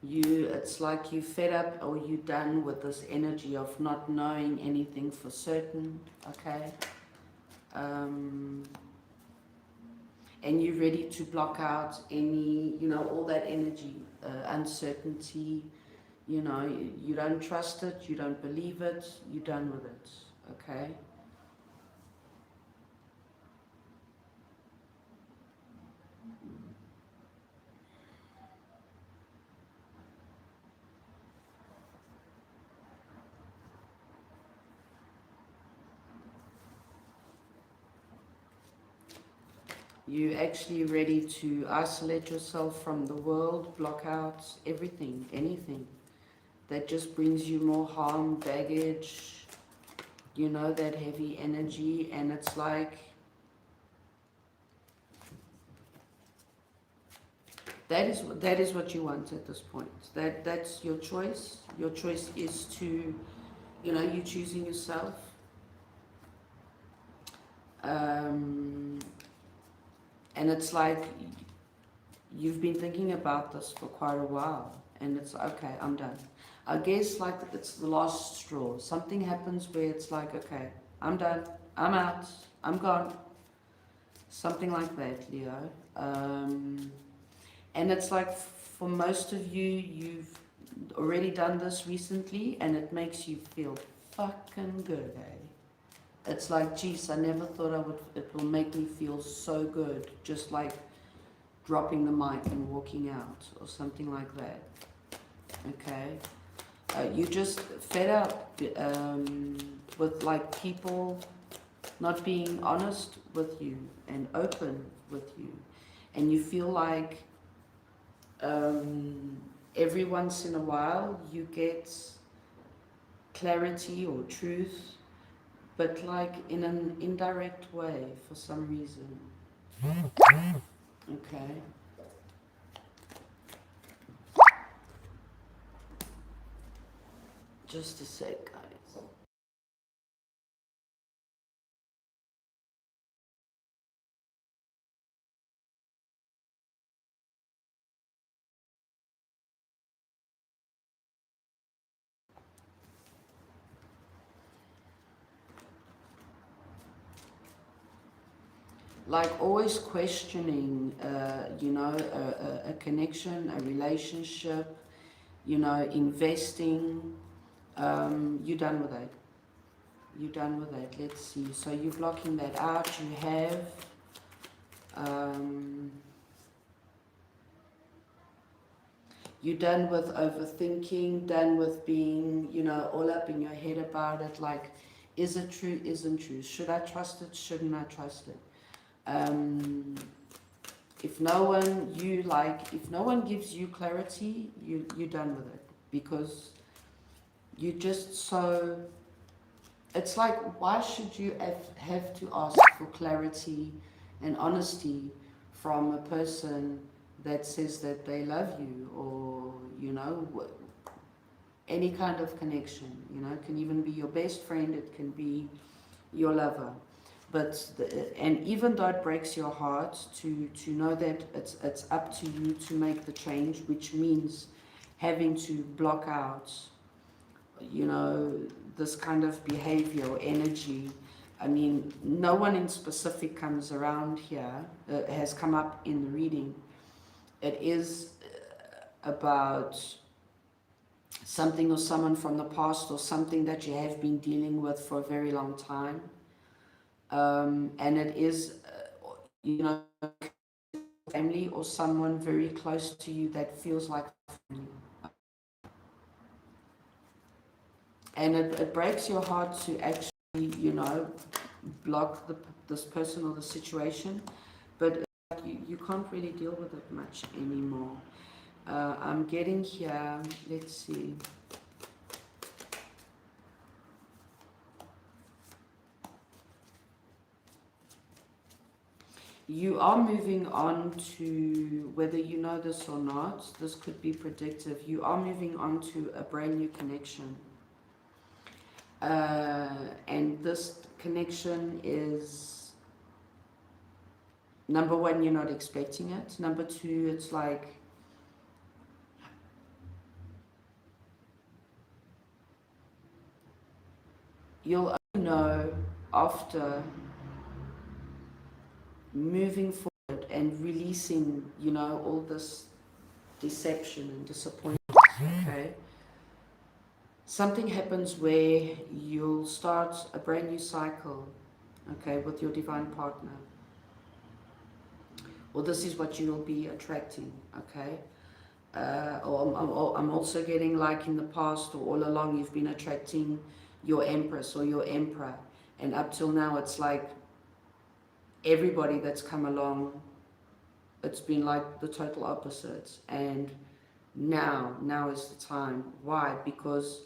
It's like you're fed up or you're done with this energy of not knowing anything for certain, okay? And you're ready to block out any, you know, all that energy, uncertainty, you know, you don't trust it, you don't believe it, you're done with it, okay? You're actually ready to isolate yourself from the world, block out everything, anything that just brings you more harm, baggage, you know, that heavy energy. And it's like, that is what you want at this point. That's your choice. Your choice is to, you know, you choosing yourself. And it's like you've been thinking about this for quite a while, and it's okay, I'm done. I guess like it's the last straw. Something happens where it's like, okay, I'm done, I'm out, I'm gone. Something like that, Leo. And it's like for most of you, you've already done this recently and it makes you feel fucking good, eh? It's like, geez, I never thought it will make me feel so good, just like dropping the mic and walking out or something like that. Okay? You just fed up with like people not being honest with you and open with you. And you feel like every once in a while you get clarity or truth, but like in an indirect way for some reason. Okay. Just a sec, guys. Like always questioning, a connection, a relationship, investing. You're done with that. You're done with that. Let's see. So you're blocking that out. You have. You're done with overthinking, done with being, all up in your head about it. Like, is it true? Isn't true? Should I trust it? Shouldn't I trust it? If no one gives you clarity, you're done with it, because you just so. It's like, why should you have to ask for clarity and honesty from a person that says that they love you, or any kind of connection? It can even be your best friend, it can be your lover. But and even though it breaks your heart to know that it's up to you to make the change, which means having to block out, this kind of behavior or energy. I mean, no one in specific comes around here, has come up in the reading. It is about something or someone from the past, or something that you have been dealing with for a very long time. And it is, family or someone very close to you that feels like family. And it breaks your heart to actually, block this person or the situation, but you can't really deal with it much anymore. I'm getting here, let's see. You are moving on to, whether you know this or not, this could be predictive, you are moving on to a brand new connection. And this connection is, number one, you're not expecting it. Number two, it's like, you'll only know after moving forward and releasing, all this deception and disappointment, okay? Something happens where you'll start a brand new cycle, okay, with your divine partner. Or this is what you'll be attracting, okay? Or I'm also getting, like, in the past or all along, you've been attracting your empress or your emperor. And up till now, it's like everybody that's come along, it's been like the total opposites. And now is the time. Why? Because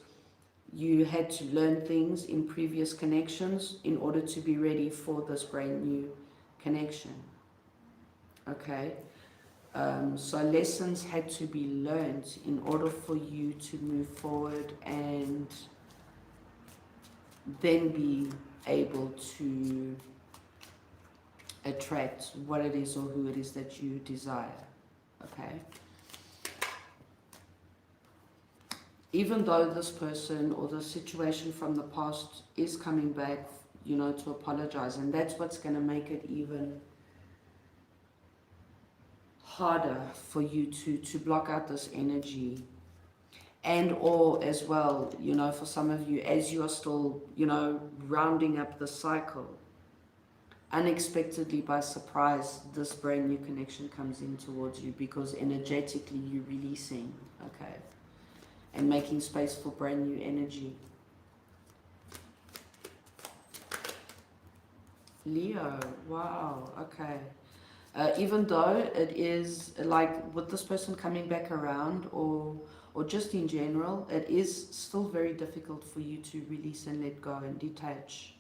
you had to learn things in previous connections in order to be ready for this brand new connection. Okay? So lessons had to be learned in order for you to move forward and then be able to attract what it is or who it is that you desire. Okay? Even though this person or the situation from the past is coming back, to apologize, and that's what's going to make it even harder for you to block out this energy. And or as well, you know, for some of you, as you are still, you know, rounding up the cycle, unexpectedly by surprise, this brand new connection comes in towards you, because energetically you're releasing, okay, and making space for brand new energy. Leo, wow, okay. Even though it is like with this person coming back around, or just in general, it is still very difficult for you to release and let go and detach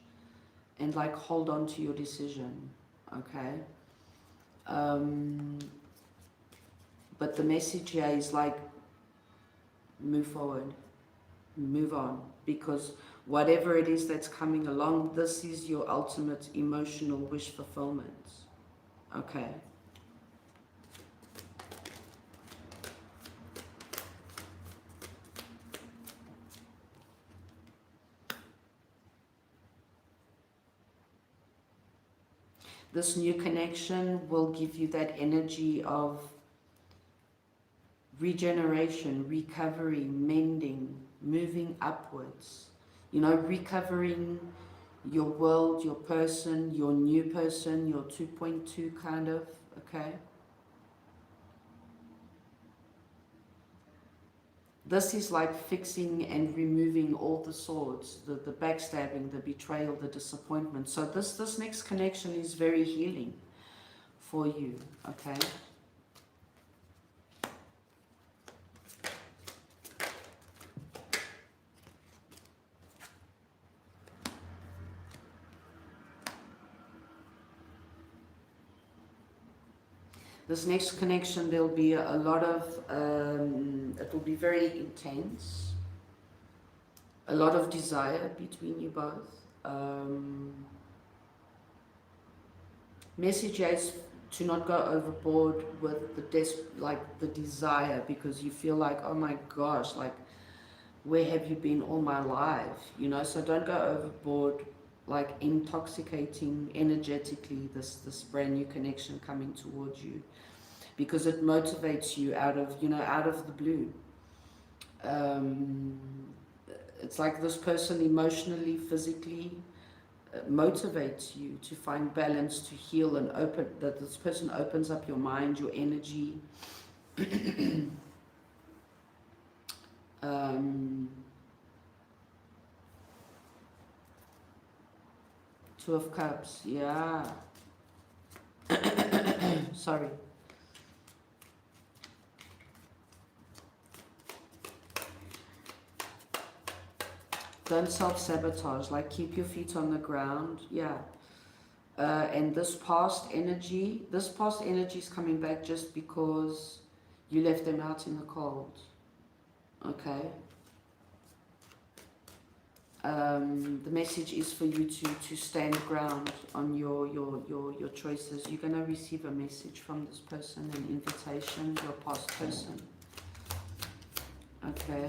and like hold on to your decision, okay? But the message here is like, move forward, move on, because whatever it is that's coming along, this is your ultimate emotional wish fulfillment, okay? This new connection will give you that energy of regeneration, recovery, mending, moving upwards. You know, recovering your world, your person, your new person, your 2.2 kind of, okay? This is like fixing and removing all the swords, the backstabbing, the betrayal, the disappointment. So this next connection is very healing for you, okay? This next connection, there'll be a lot of, it will be very intense, a lot of desire between you both. Message is to not go overboard with the desire, because you feel like, oh my gosh, like, where have you been all my life? You know, so don't go overboard, like intoxicating energetically this brand new connection coming towards you, because it motivates you out of, you know, out of the blue. It's like this person emotionally, physically motivates you to find balance, to heal and open, that this person opens up your mind, your energy. Two of Cups, yeah. Sorry. Don't self-sabotage, like keep your feet on the ground, yeah. And this past energy is coming back just because you left them out in the cold, okay? The message is for you to stand ground on your choices. You're going to receive a message from this person, an invitation, your past person, okay?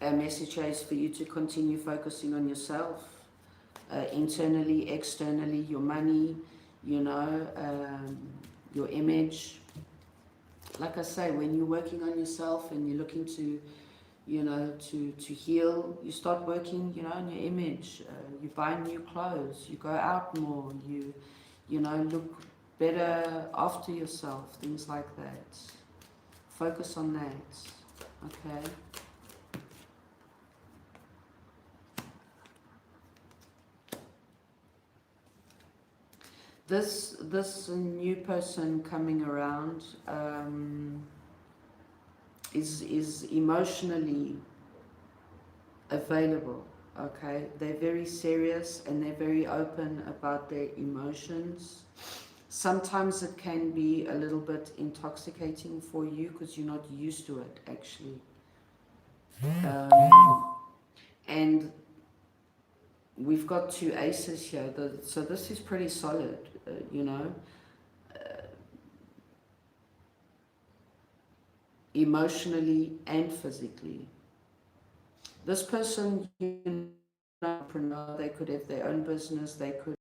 A message is for you to continue focusing on yourself, internally, externally, your money, you know, your image. Like I say, when you're working on yourself and you're looking to, you know, to heal, you start working, you know, on your image. You buy new clothes, you go out more, you know, look better after yourself, things like that. Focus on that, okay? This new person coming around is emotionally available, okay? They're very serious and they're very open about their emotions. Sometimes it can be a little bit intoxicating for you because you're not used to it, actually. And we've got two aces here, so this is pretty solid, you know. Emotionally and physically. This person, you know, entrepreneur, they could have their own business, they could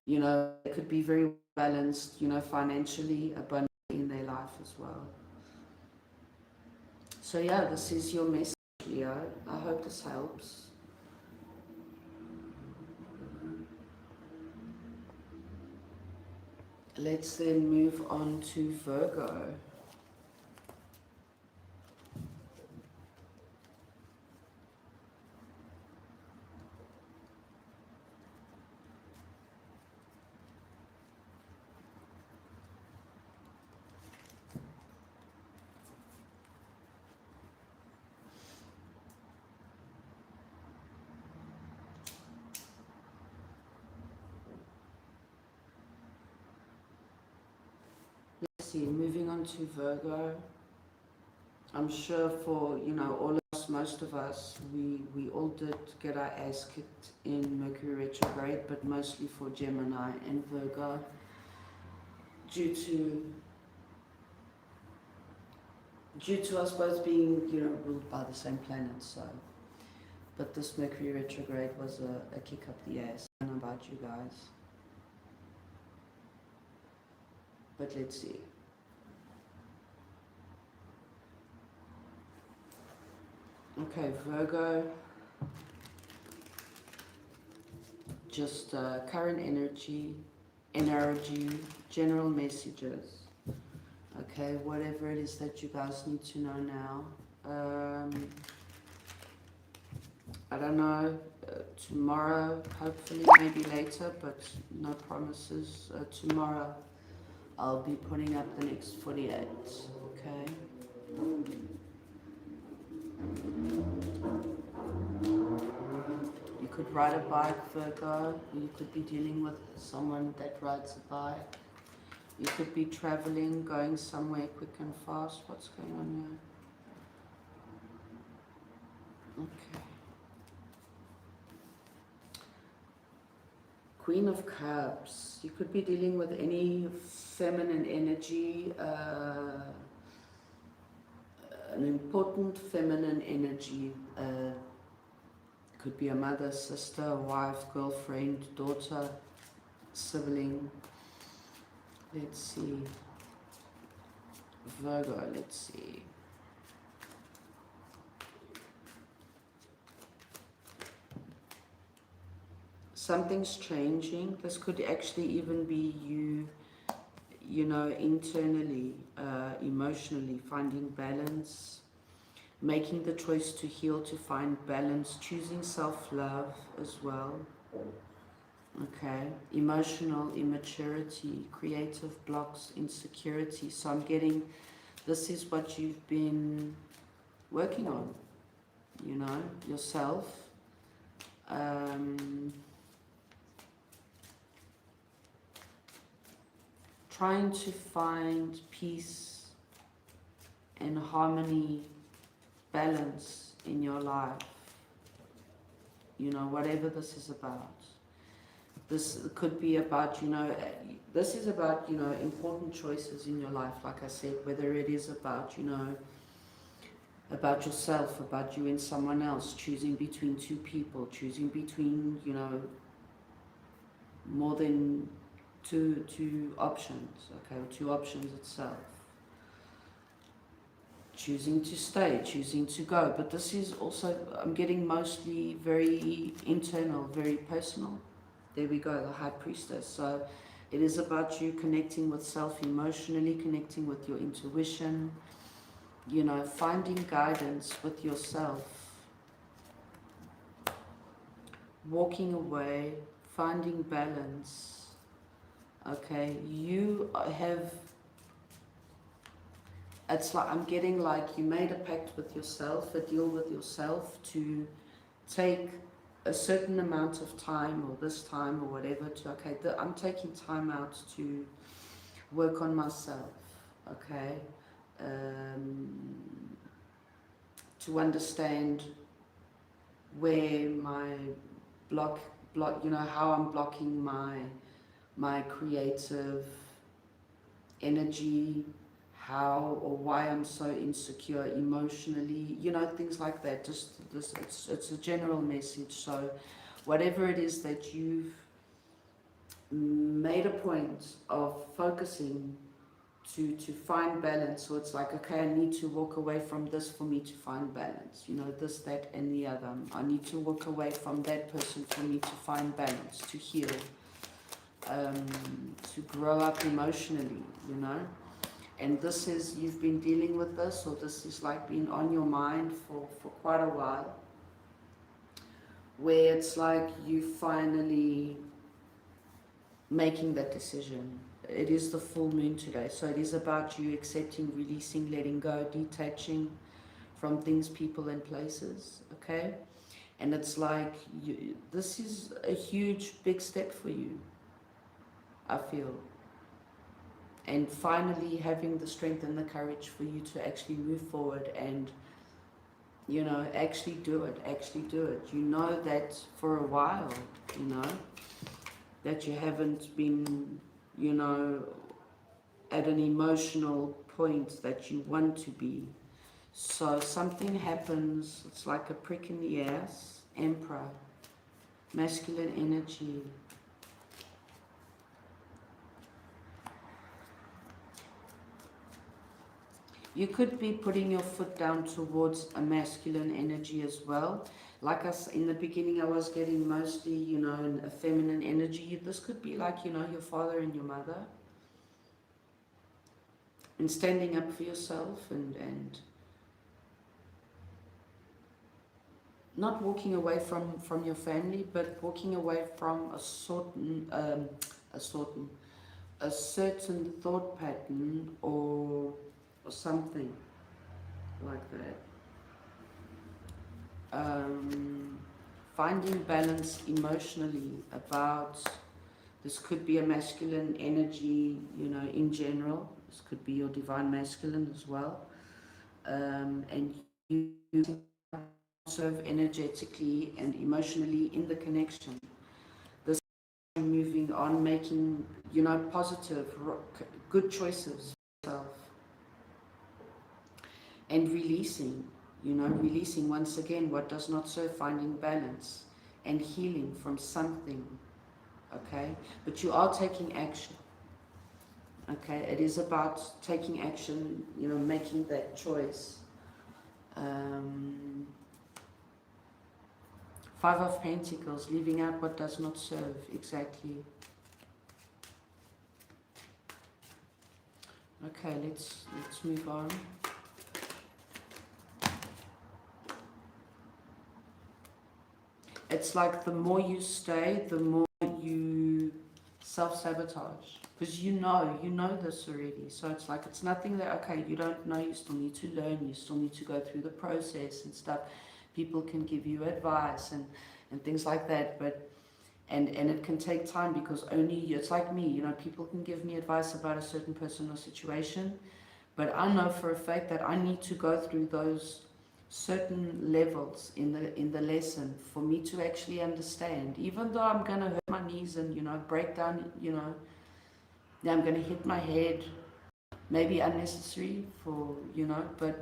You know, they could be very balanced, you know, financially, abundant in their life as well. So yeah, this is your message, Leo. I hope this helps. Let's then move on to Virgo. Let's see, moving on to Virgo. I'm sure for, you know, all of us, most of us, we all did get our ass kicked in Mercury retrograde, but mostly for Gemini and Virgo, due to us both being, you know, ruled by the same planet. So, but this Mercury retrograde was a kick up the ass. I don't know about you guys, but let's see. Okay, Virgo, just current energy, general messages. Okay, whatever it is that you guys need to know now. I don't know, tomorrow, hopefully, maybe later, but no promises. Tomorrow, I'll be putting up the next 48, okay? You could ride a bike, Virgo. You could be dealing with someone that rides a bike. You could be traveling, going somewhere quick and fast. What's going on here? Okay. Queen of Cups. You could be dealing with any feminine energy, an important feminine energy. Could be a mother, sister, wife, girlfriend, daughter, sibling. Let's see. Virgo, let's see. Something's changing. This could actually even be you, you know, internally, emotionally, finding balance, making the choice to heal, to find balance, choosing self-love as well. Okay, emotional immaturity, creative blocks, insecurity. So I'm getting, this is what you've been working on, you know, yourself. Trying to find peace and harmony, balance in your life, you know, whatever this is about. This could be about, you know, this is about, you know, important choices in your life, like I said, whether it is about, you know, about yourself, about you and someone else, choosing between two people, choosing between, you know, more than two options, okay, or two options itself. Choosing to stay, choosing to go. But this is also, I'm getting mostly very internal, very personal. There we go, the High Priestess. So it is about you connecting with self emotionally, connecting with your intuition, you know, finding guidance with yourself, walking away, finding balance. Okay, you have, it's like, I'm getting like you made a pact with yourself, a deal with yourself to take a certain amount of time, or this time, or whatever, to, okay, I'm taking time out to work on myself, okay, to understand where my block, you know, how I'm blocking my creative energy, how or why I'm so insecure emotionally, you know, things like that. Just this, it's a general message. So whatever it is that you've made a point of focusing to find balance. So it's like, okay, I need to walk away from this for me to find balance, you know, this, that, and the other. I need to walk away from that person for me to find balance, to heal, to grow up emotionally, you know. And this is, you've been dealing with this, or this is like been on your mind for quite a while, where it's like you finally making that decision. It is the full moon today, so it is about you accepting, releasing, letting go, detaching from things, people, and places, okay? And it's like, this is a huge, big step for you, I feel. And finally having the strength and the courage for you to actually move forward and, you know, actually do it, You know that for a while, you know, that you haven't been, you know, at an emotional point that you want to be. So something happens, it's like a prick in the ass, Emperor, masculine energy. You could be putting your foot down towards a masculine energy as well. Like us in the beginning, I was getting mostly, you know, a feminine energy. This could be like, you know, your father and your mother. And standing up for yourself and not walking away from your family, but walking away from a certain thought pattern or something like that. Finding balance emotionally about, this could be a masculine energy, you know, in general. This could be your divine masculine as well. And you serve energetically and emotionally in the connection. This moving on, making, you know, positive, good choices for yourself. And releasing, you know, releasing once again what does not serve, finding balance and healing from something, okay? But you are taking action, okay? It is about taking action, you know, making that choice. Five of Pentacles, leaving out what does not serve, exactly. Okay, let's move on. It's like the more you stay, the more you self-sabotage. Because you know this already. So it's like, it's nothing that, okay, you don't know, you still need to learn, you still need to go through the process and stuff. People can give you advice and things like that, but and it can take time, because only you, it's like me, you know, people can give me advice about a certain person or situation, but I know for a fact that I need to go through those certain levels in the lesson for me to actually understand. Even though I'm gonna hurt my knees and, you know, break down, you know, I'm gonna hit my head, maybe unnecessary for, you know, but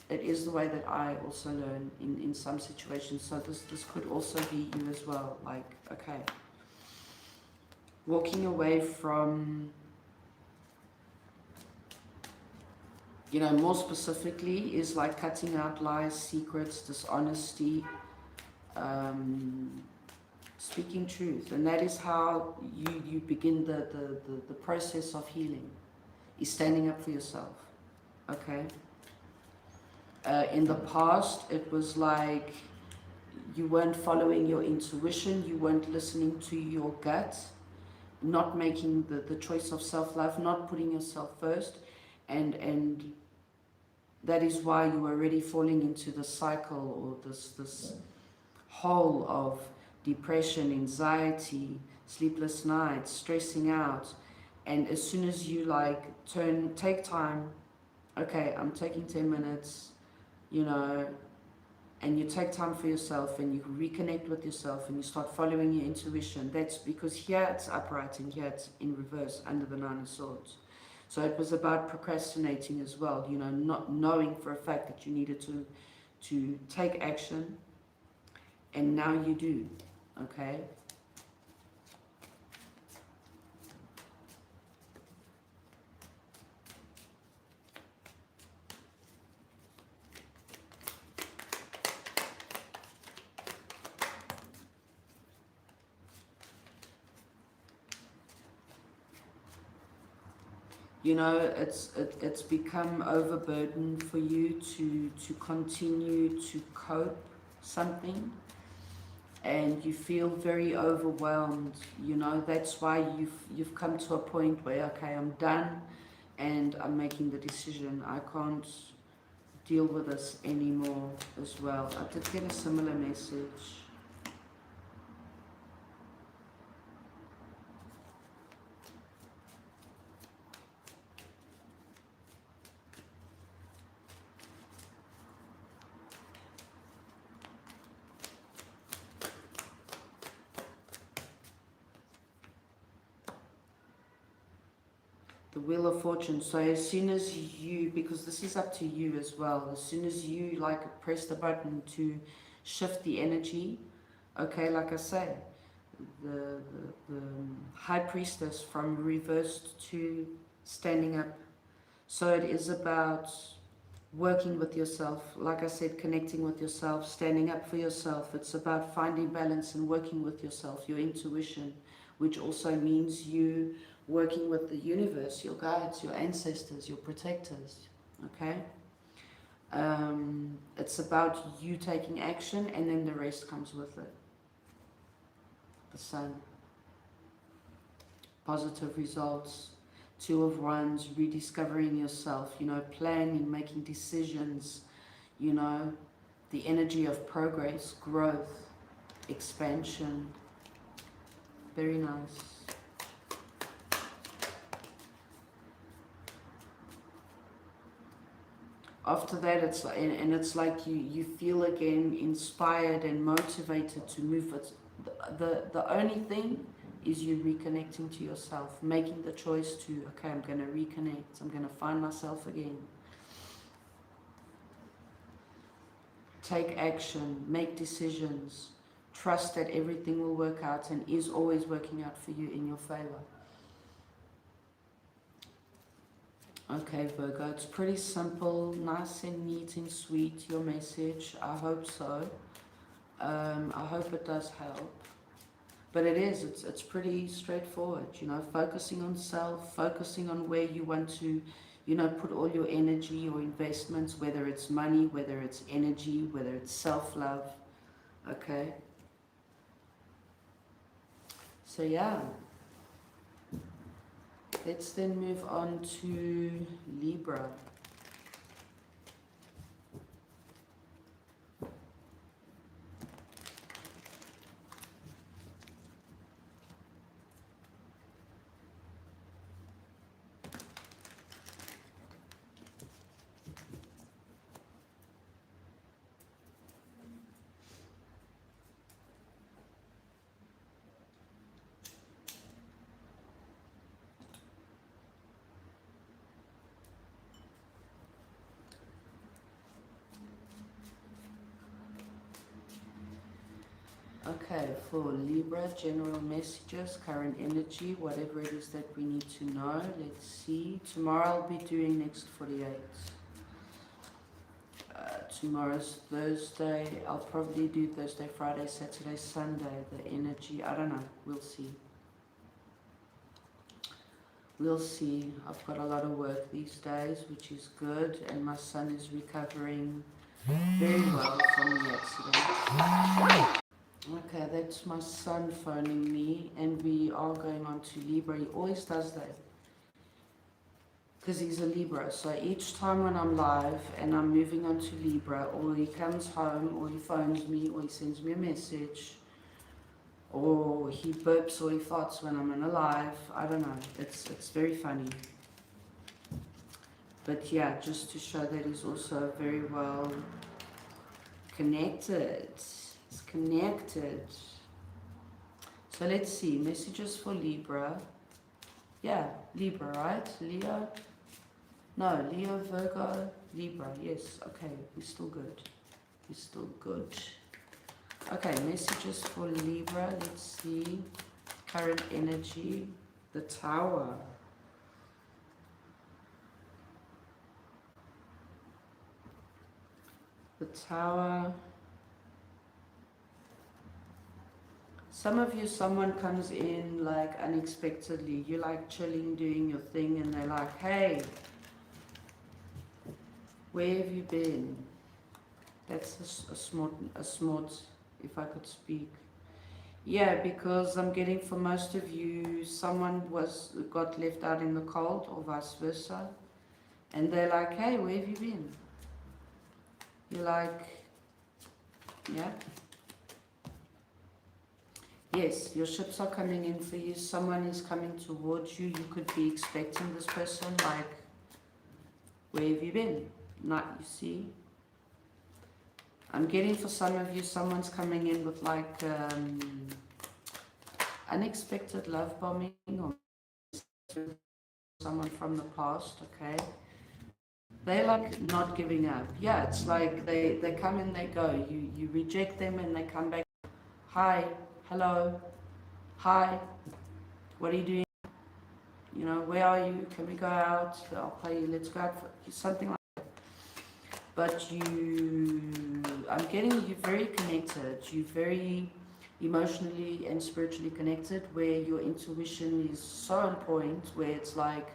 it is the way that I also learn in some situations. So this could also be you as well. Like, okay, walking away from, you know, more specifically is like cutting out lies, secrets, dishonesty, speaking truth. And that is how you begin the process of healing, is standing up for yourself, okay? In the past, it was like you weren't following your intuition, you weren't listening to your gut, not making the choice of self-love, not putting yourself first, and that is why you were already falling into the cycle, or this hole of depression, anxiety, sleepless nights, stressing out. And as soon as you like take time, okay, I'm taking 10 minutes, you know, and you take time for yourself and you reconnect with yourself and you start following your intuition. That's because here it's upright and here it's in reverse under the Nine of Swords. So it was about procrastinating as well, you know, not knowing for a fact that you needed to take action, and now you do, okay? You know, it's become overburdened for you to continue to cope something, and you feel very overwhelmed. You know, that's why you've come to a point where, okay, I'm done and I'm making the decision. I can't deal with this anymore as well. I did get a similar message. The Wheel of Fortune. So as soon as you, because this is up to you as well, as soon as you like press the button to shift the energy, okay, like I say, the High Priestess from reversed to standing up. So it is about working with yourself, like I said, connecting with yourself, standing up for yourself. It's about finding balance and working with yourself, your intuition, which also means you working with the universe, your guides, your ancestors, your protectors, okay? It's about you taking action, and then the rest comes with it. The Sun. Positive results. Two of Wands, rediscovering yourself, you know, planning, making decisions, you know, the energy of progress, growth, expansion. Very nice. After that, it's like, and it's like you feel again inspired and motivated to move. It's the only thing is you reconnecting to yourself, making the choice to, okay, I'm going to reconnect, I'm going to find myself again. Take action, make decisions, trust that everything will work out and is always working out for you in your favor. Okay, Virgo, it's pretty simple, nice and neat and sweet, your message. I hope so. I hope it does help. But it's pretty straightforward, you know, focusing on self, focusing on where you want to, you know, put all your energy, your investments, whether it's money, whether it's energy, whether it's self-love, okay? So yeah. Let's then move on to Libra. Okay, for Libra, general messages, current energy, whatever it is that we need to know. Let's see. Tomorrow I'll be doing next 48. Tomorrow's Thursday. I'll probably do Thursday, Friday, Saturday, Sunday. The energy, I don't know. We'll see. We'll see. I've got a lot of work these days, which is good. And my son is recovering very well from the accident. Okay, that's my son phoning me, and we are going on to Libra. He always does that because he's a Libra. So each time when I'm live and I'm moving on to Libra, or he comes home, or he phones me, or he sends me a message, or he burps or he farts when I'm in a live. I don't know. It's very funny. But yeah, just to show that he's also very well connected. It's connected. So let's see, messages for Libra. Yeah, Libra, right? Leo? No, Leo, Virgo, Libra. Yes, okay, we're still good. We're still good. Okay, messages for Libra. Let's see. Current energy. The Tower. The Tower. Some of you, someone comes in like unexpectedly. You're like chilling, doing your thing, and they're like, hey, where have you been? That's a smart, if I could speak. Yeah, because I'm getting for most of you, someone got left out in the cold or vice versa. And they're like, hey, where have you been? You're like, yeah. Yes, your ships are coming in for you. Someone is coming towards you. You could be expecting this person, like, where have you been? Not, you see. I'm getting for some of you, someone's coming in with like unexpected love bombing or someone from the past, okay? They're like not giving up. Yeah, it's like they come and they go. You reject them and they come back. Hi, hello, hi, what are you doing? You know, where are you? Can we go out? I'll pay you, let's go out for something like that. But I'm getting you very connected. You're very emotionally and spiritually connected, where your intuition is so on point, where it's like,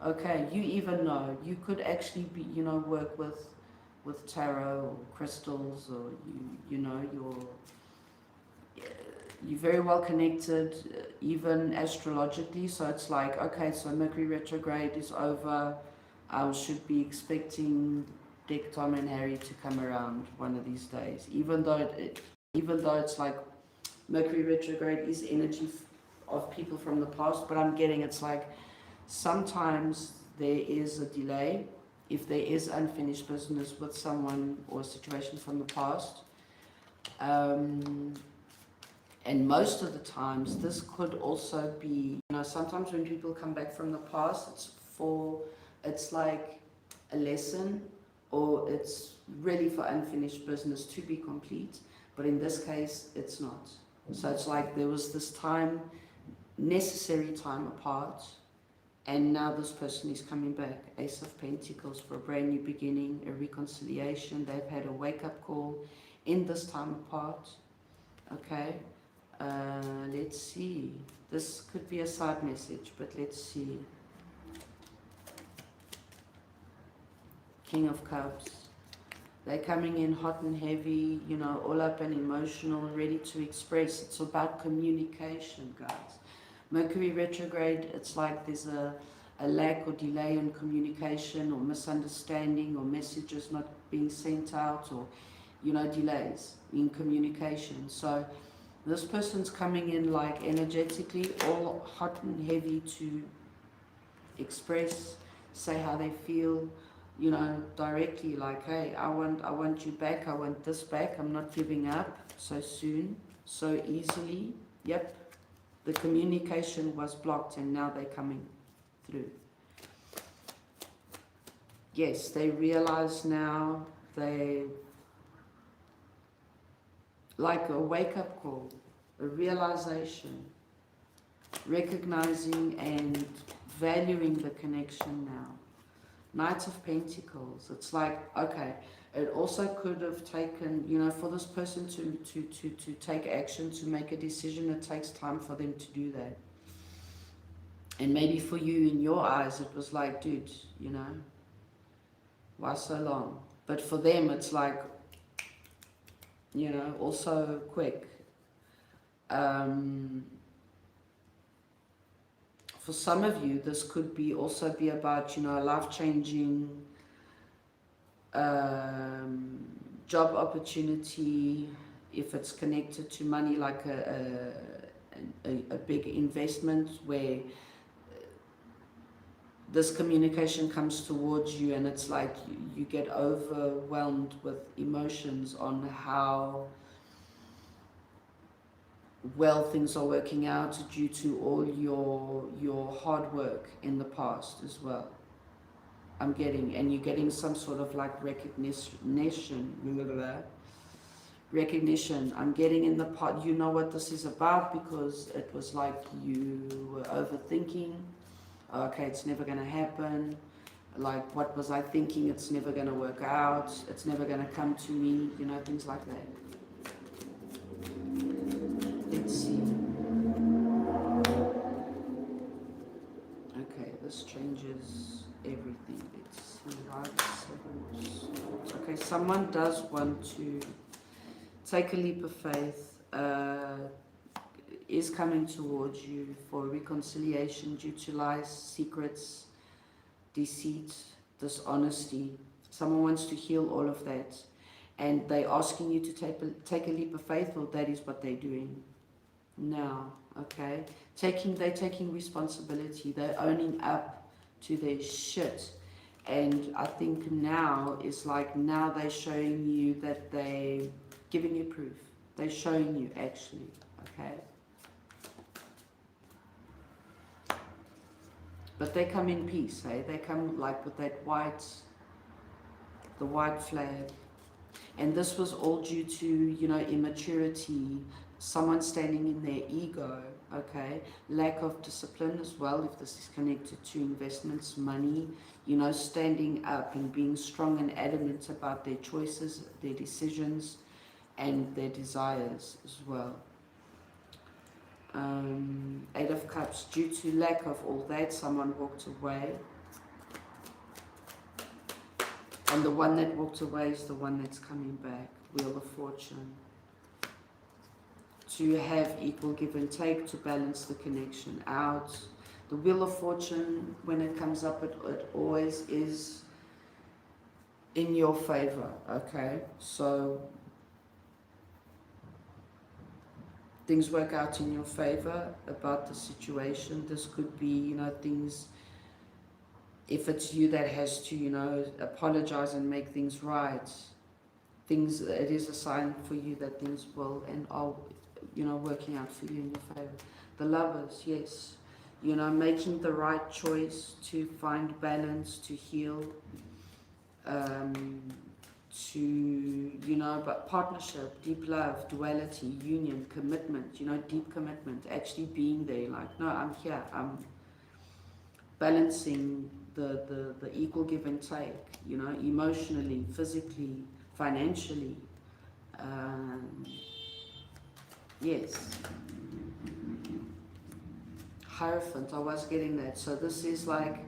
okay, you even know, you could actually be, you know, work with tarot or crystals, or you're very well connected, even astrologically. So it's like, okay, so Mercury retrograde is over. I should be expecting Dick, Tom, and Harry to come around one of these days. Even though it's like Mercury retrograde is energy of people from the past, but I'm getting it's like sometimes there is a delay if there is unfinished business with someone or a situation from the past. And most of the times, this could also be, you know, sometimes when people come back from the past, it's like a lesson, or it's really for unfinished business to be complete. But in this case, it's not. So it's like there was this time, necessary time apart, and now this person is coming back. Ace of Pentacles for a brand new beginning, a reconciliation. They've had a wake-up call in this time apart. Okay. Let's see. This could be a side message, but let's see. King of Cups. They're coming in hot and heavy, you know, all up and emotional, ready to express. It's about communication, guys. Mercury retrograde, it's like there's a lack or delay in communication, or misunderstanding, or messages not being sent out, or, you know, delays in communication. So this person's coming in like energetically all hot and heavy to express, say how they feel, you know, directly, like, hey, I want you back, I want this back, I'm not giving up so soon, so easily. Yep, the communication was blocked and now they're coming through. Yes, they realize now, they like a wake-up call, a realization, recognizing and valuing the connection now. Knight of Pentacles, it's like, okay, it also could have taken, you know, for this person to take action, to make a decision, it takes time for them to do that. And maybe for you, in your eyes, it was like, dude, you know, why so long? But for them, it's like, you know, also quick. For some of you, this could be also be about, you know, a life-changing job opportunity, if it's connected to money, like a big investment, where this communication comes towards you and it's like you get overwhelmed with emotions on how well things are working out due to all your hard work in the past as well. I'm getting, and you're getting some sort of like recognition. I'm getting in the part, you know what this is about, because it was like you were overthinking. Okay, it's never going to happen. Like, what was I thinking? It's never going to work out. It's never going to come to me. You know, things like that. Let's see. this changes everything. Let's see, right? Seven of Swords. Okay, someone does want to take a leap of faith, is coming towards you for reconciliation due to lies, secrets, deceit, dishonesty. Someone wants to heal all of that. And they're asking you to take a leap of faith, or that is what they're doing now, okay? They're taking responsibility. They're owning up to their shit. And I think now is like, now they're showing you that they're giving you proof. They're showing you actually, okay? But they come in peace, eh? They come like with that the white flag. And this was all due to, you know, immaturity, someone standing in their ego, okay? Lack of discipline as well, if this is connected to investments, money, you know, standing up and being strong and adamant about their choices, their decisions, and their desires as well. Eight of Cups, due to lack of all that, someone walked away. And the one that walked away is the one that's coming back. Wheel of Fortune. To have equal give and take, to balance the connection out. The Wheel of Fortune, when it comes up, it always is in your favor, okay? So things work out in your favor about the situation. This could be, you know, things, if it's you that has to, you know, apologize and make things right, it is a sign for you that things will and are, you know, working out for you in your favor. The Lovers, yes, you know, making the right choice to find balance, to heal, to, you know, but partnership, deep love, duality, union, commitment, you know, deep commitment, actually being there, like, no, I'm here, I'm balancing the equal give and take, you know, emotionally, physically, financially. Yes. Hierophant, I was getting that. So this is like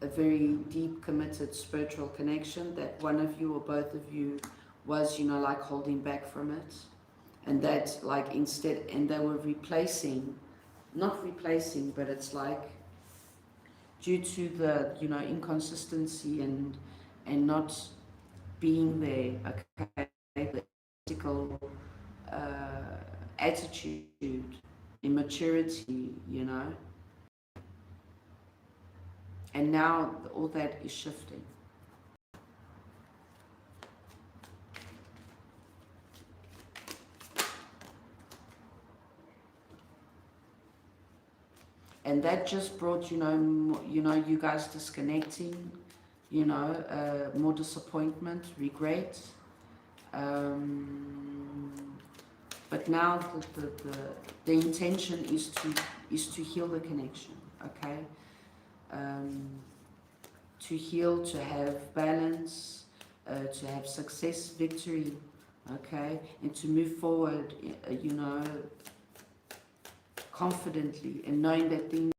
a very deep, committed spiritual connection that one of you or both of you was, you know, like holding back from it. And that, like, instead, and they were replacing, not replacing, but it's like, due to the, you know, inconsistency and not being there, okay, the ethical attitude, immaturity, you know, and now all that is shifting. And that just brought, you know, you guys disconnecting, you know, more disappointment, regret. But now the intention is to heal the connection, okay? To heal, to have balance, to have success, victory, okay? And to move forward, you know, confidently, and knowing that things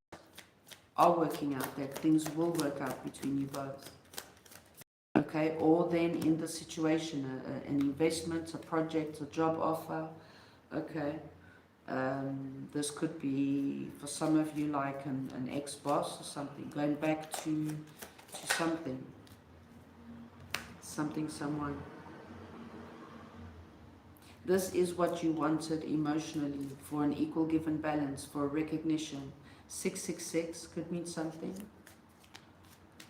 are working out, that things will work out between you both. Okay, or then in the situation, an investment, a project, a job offer, okay. This could be, for some of you, like an ex-boss or something, going back to someone. This is what you wanted emotionally, for an equal give and balance, for recognition. 666 could mean something.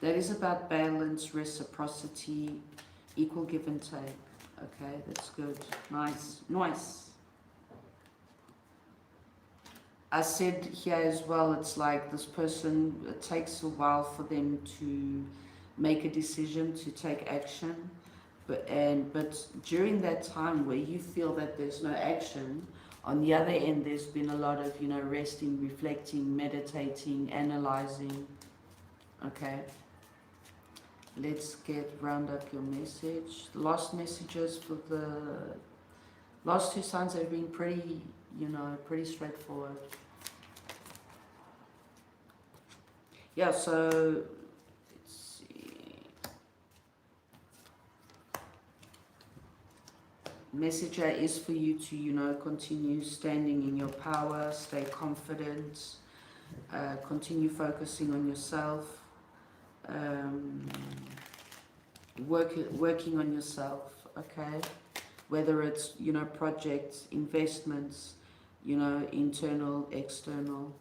That is about balance, reciprocity, equal give and take. Okay, that's good. Nice. Nice. I said here as well, it's like this person, it takes a while for them to make a decision, to take action. But during that time where you feel that there's no action, on the other end there's been a lot of, you know, resting, reflecting, meditating, analyzing. Okay, let's round up your message. The last messages for the last two signs have been pretty, you know, pretty straightforward. Yeah, so let's see. Message is for you to, you know, continue standing in your power, stay confident, continue focusing on yourself, um, working on yourself, okay? Whether it's, you know, projects, investments, you know, internal, external.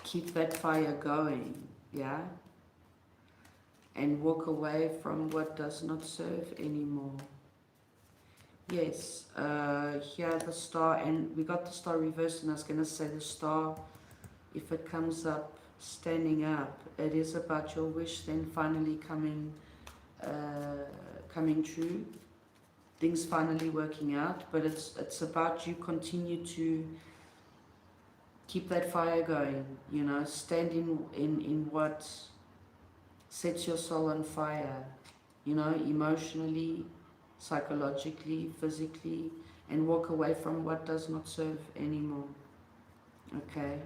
Keep that fire going, yeah? And walk away from what does not serve anymore. Yes, here the star, and we got the star reversed, and I was going to say the star, if it comes up, standing up, it is about your wish then finally coming true, things finally working out, but it's about you continue to keep that fire going, you know, stand in what sets your soul on fire, you know, emotionally, psychologically, physically, and walk away from what does not serve anymore. Okay.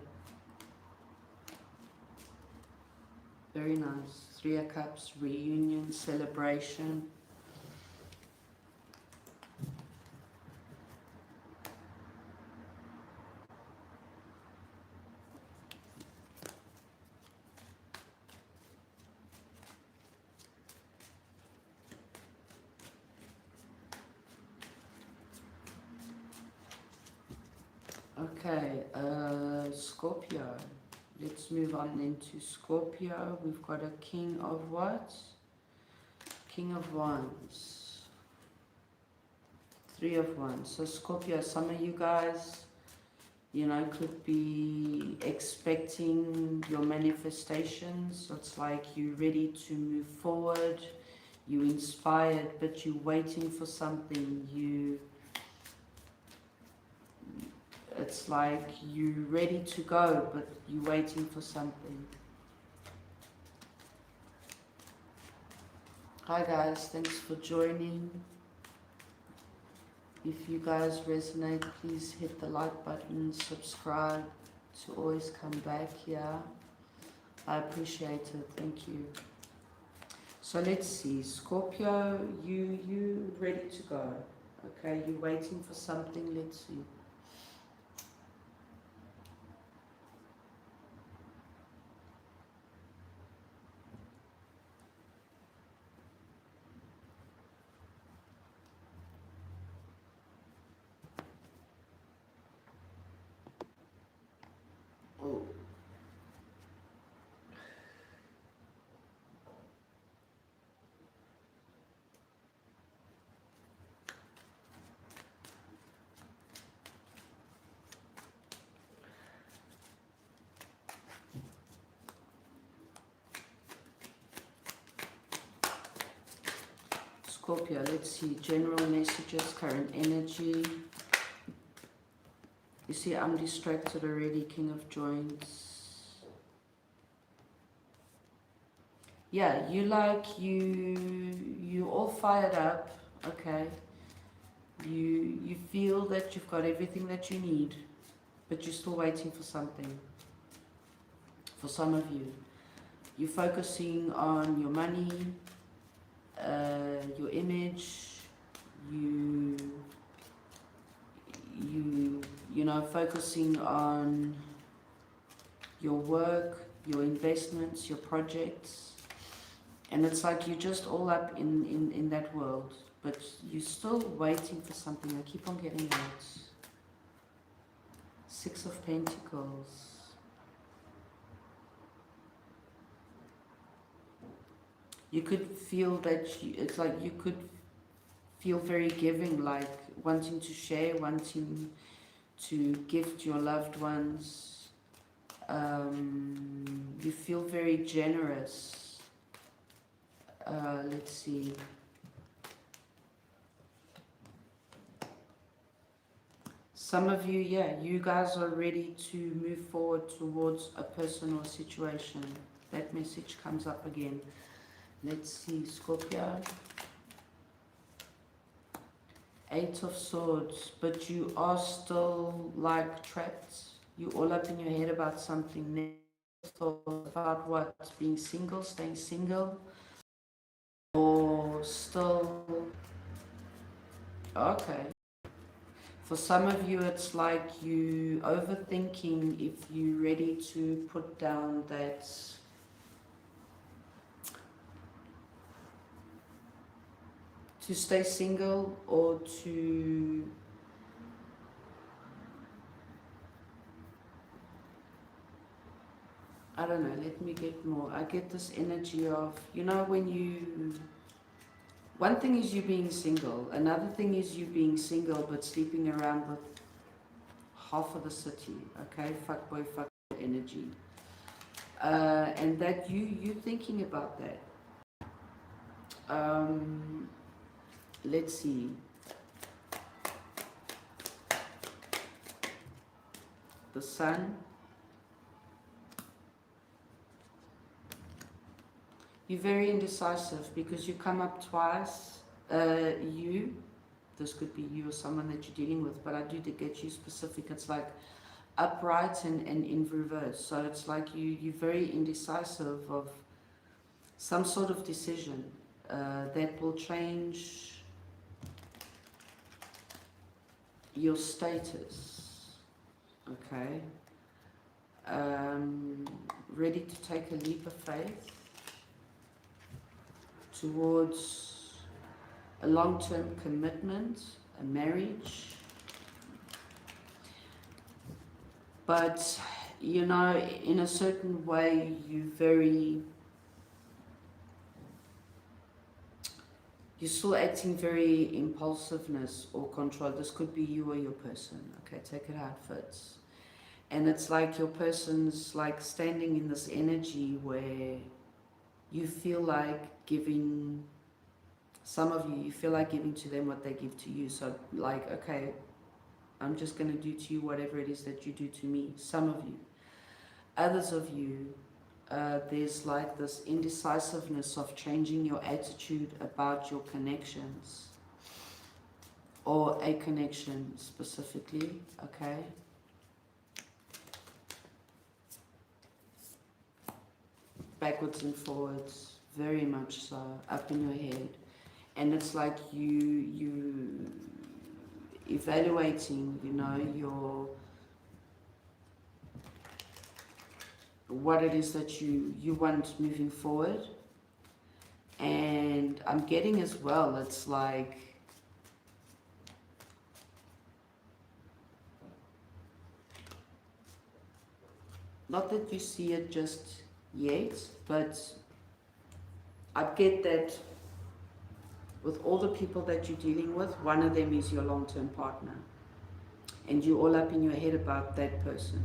Very nice. Three of Cups, reunion, celebration. Okay, Scorpio. Let's move on into Scorpio. We've got a King of what? King of Wands. Three of Wands. So Scorpio, some of you guys, you know, could be expecting your manifestations. It's like you're ready to move forward. You're inspired, but you're waiting for something. It's like you're ready to go, but you're waiting for something. Hi guys, thanks for joining. If you guys resonate, please hit the like button, subscribe to always come back here. I appreciate it, thank you. So let's see, Scorpio, you ready to go. Okay, you're waiting for something, let's see. Oh. Scorpio, let's see, general messages, current energy. You see, I'm distracted already, King of Joints. Yeah, you all fired up, okay? You feel that you've got everything that you need, but you're still waiting for something. For some of you, you're focusing on your money, your image, you know, focusing on your work, your investments, your projects, and it's like you're just all up in that world, but you're still waiting for something. I keep on getting that. Six of Pentacles. You could feel that it's like you could feel very giving, like wanting to share, wanting to gift your loved ones. You feel very generous. Let's see. Some of you, yeah, you guys are ready to move forward towards a person or situation. That message comes up again. Let's see, Scorpio. Eight of Swords, but you are still like trapped. You're all up in your head about something thoughts about what? Being single, staying single, or still... Okay. For some of you, it's like you overthinking if you're ready to put down that to stay single or to... I don't know, let me get more. I get this energy of, you know, when you... One thing is you being single. Another thing is you being single but sleeping around with half of the city, okay? Fuckboy, fuck energy. And that you thinking about that. Let's see. The Sun. You're very indecisive because you come up twice. This could be you or someone that you're dealing with, but I do to get you specific. It's like upright and in reverse. So it's like you're very indecisive of some sort of decision that will change your status. Okay. Ready to take a leap of faith towards a long-term commitment, a marriage. But, you know, in a certain way, you're still acting very impulsiveness or control. This could be you or your person. Okay, take it how it fits. And it's like your person's like standing in this energy where you feel like giving, some of you feel like giving to them what they give to you. So like, okay, I'm just going to do to you whatever it is that you do to me. Some of you. Others of you, there's like this indecisiveness of changing your attitude about your connections. Or a connection specifically, okay? Backwards and forwards, very much so, up in your head. And it's like you evaluating, you know, what it is that you want moving forward. And I'm getting as well, it's like not that you see it just yet, but I get that with all the people that you're dealing with, one of them is your long-term partner. And you're all up in your head about that person.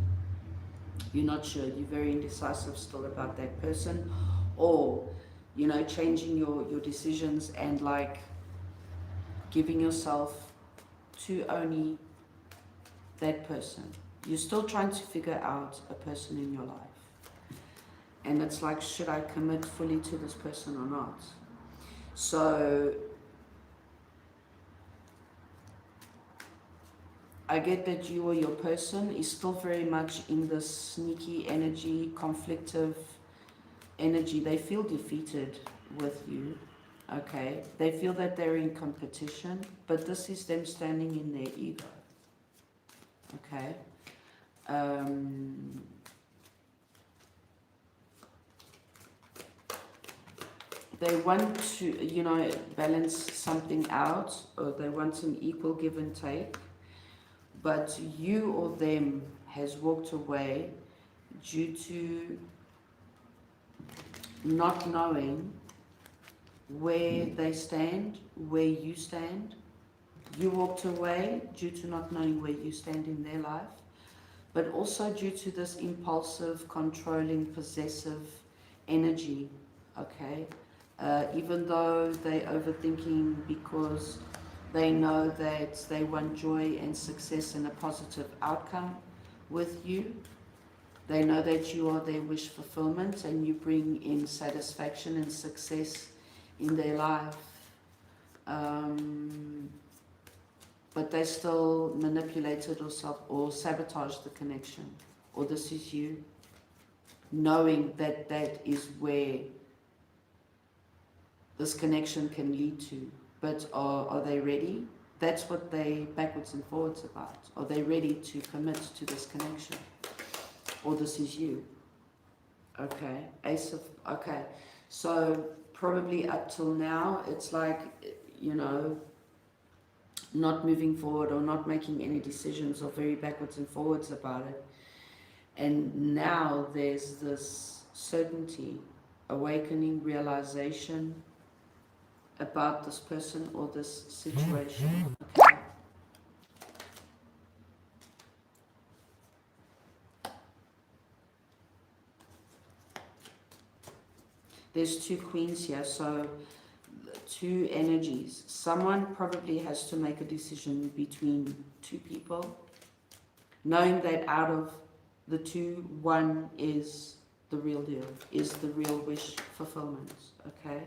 You're not sure, you're very indecisive still about that person. Or, you know, changing your decisions and like giving yourself to only that person. You're still trying to figure out a person in your life. And it's like, should I commit fully to this person or not? So I get that you or your person is still very much in this sneaky energy, conflictive energy. They feel defeated with you, okay? They feel that they're in competition, but this is them standing in their ego, okay? They want to, you know, balance something out, or they want an equal give and take, but you or them has walked away due to not knowing where they stand, where you stand. You walked away due to not knowing where you stand in their life, but also due to this impulsive, controlling, possessive energy, okay? Even though they're overthinking because they know that they want joy and success and a positive outcome with you. They know that you are their wish fulfillment and you bring in satisfaction and success in their life. But they still manipulated or sabotage the connection. Or this is you. knowing that that is where this connection can lead to. But are they ready? That's what they backwards and forwards about. Are they ready to commit to this connection? Or this is you? Okay, okay. So probably up till now, it's like, you know, not moving forward or not making any decisions or very backwards and forwards about it. And now there's this certainty, awakening, realization about this person or this situation. Okay. There's two queens here, so two energies. Someone probably has to make a decision between two people, knowing that out of the two, one is the real deal, is the real wish fulfillment, okay?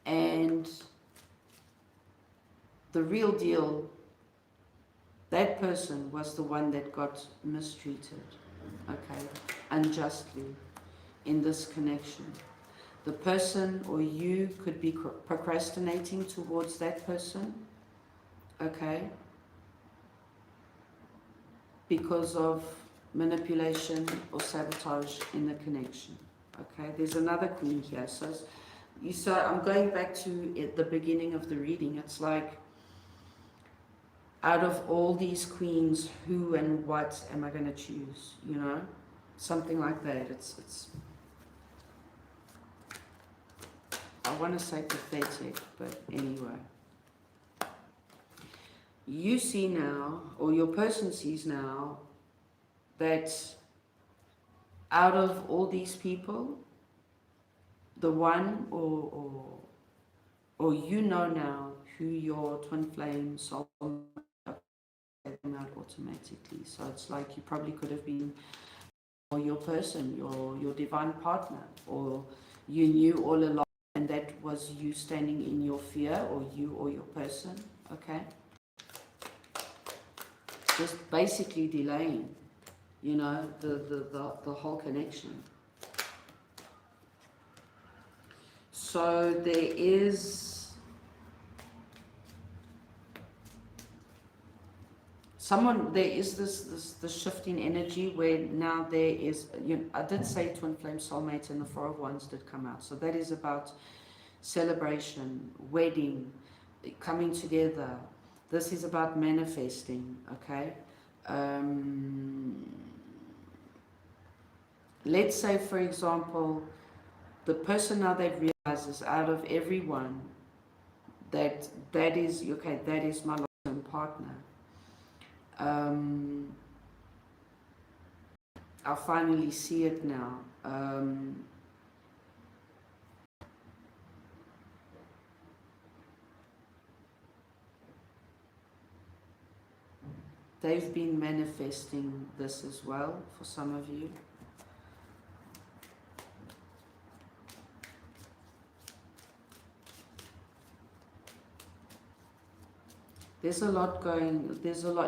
And the real deal, that person was the one that got mistreated, okay, unjustly in this connection. The person or you could be procrastinating towards that person, okay, because of manipulation or sabotage in the connection. Okay, there's another queen here. So I'm going back to at the beginning of the reading. It's like, out of all these queens, who and what am I going to choose? You know, something like that. It's. I want to say pathetic, but anyway. You see now, or your person sees now, that out of all these people, the one or you know now who your twin flame soul came out automatically. So it's like you probably could have been, or your person, your divine partner, or you knew all along, and that was you standing in your fear, or you or your person. Okay, just basically delaying, you know, the whole connection. So there is this shift in energy where now there is, you know, I did say twin flame soulmate and the Four of Wands did come out. So that is about celebration, wedding, coming together. This is about manifesting, okay? Let's say, for example, the person now that realizes out of everyone that is, okay, that is my long-term partner. I finally see it now. They've been manifesting this as well for some of you. There's a lot,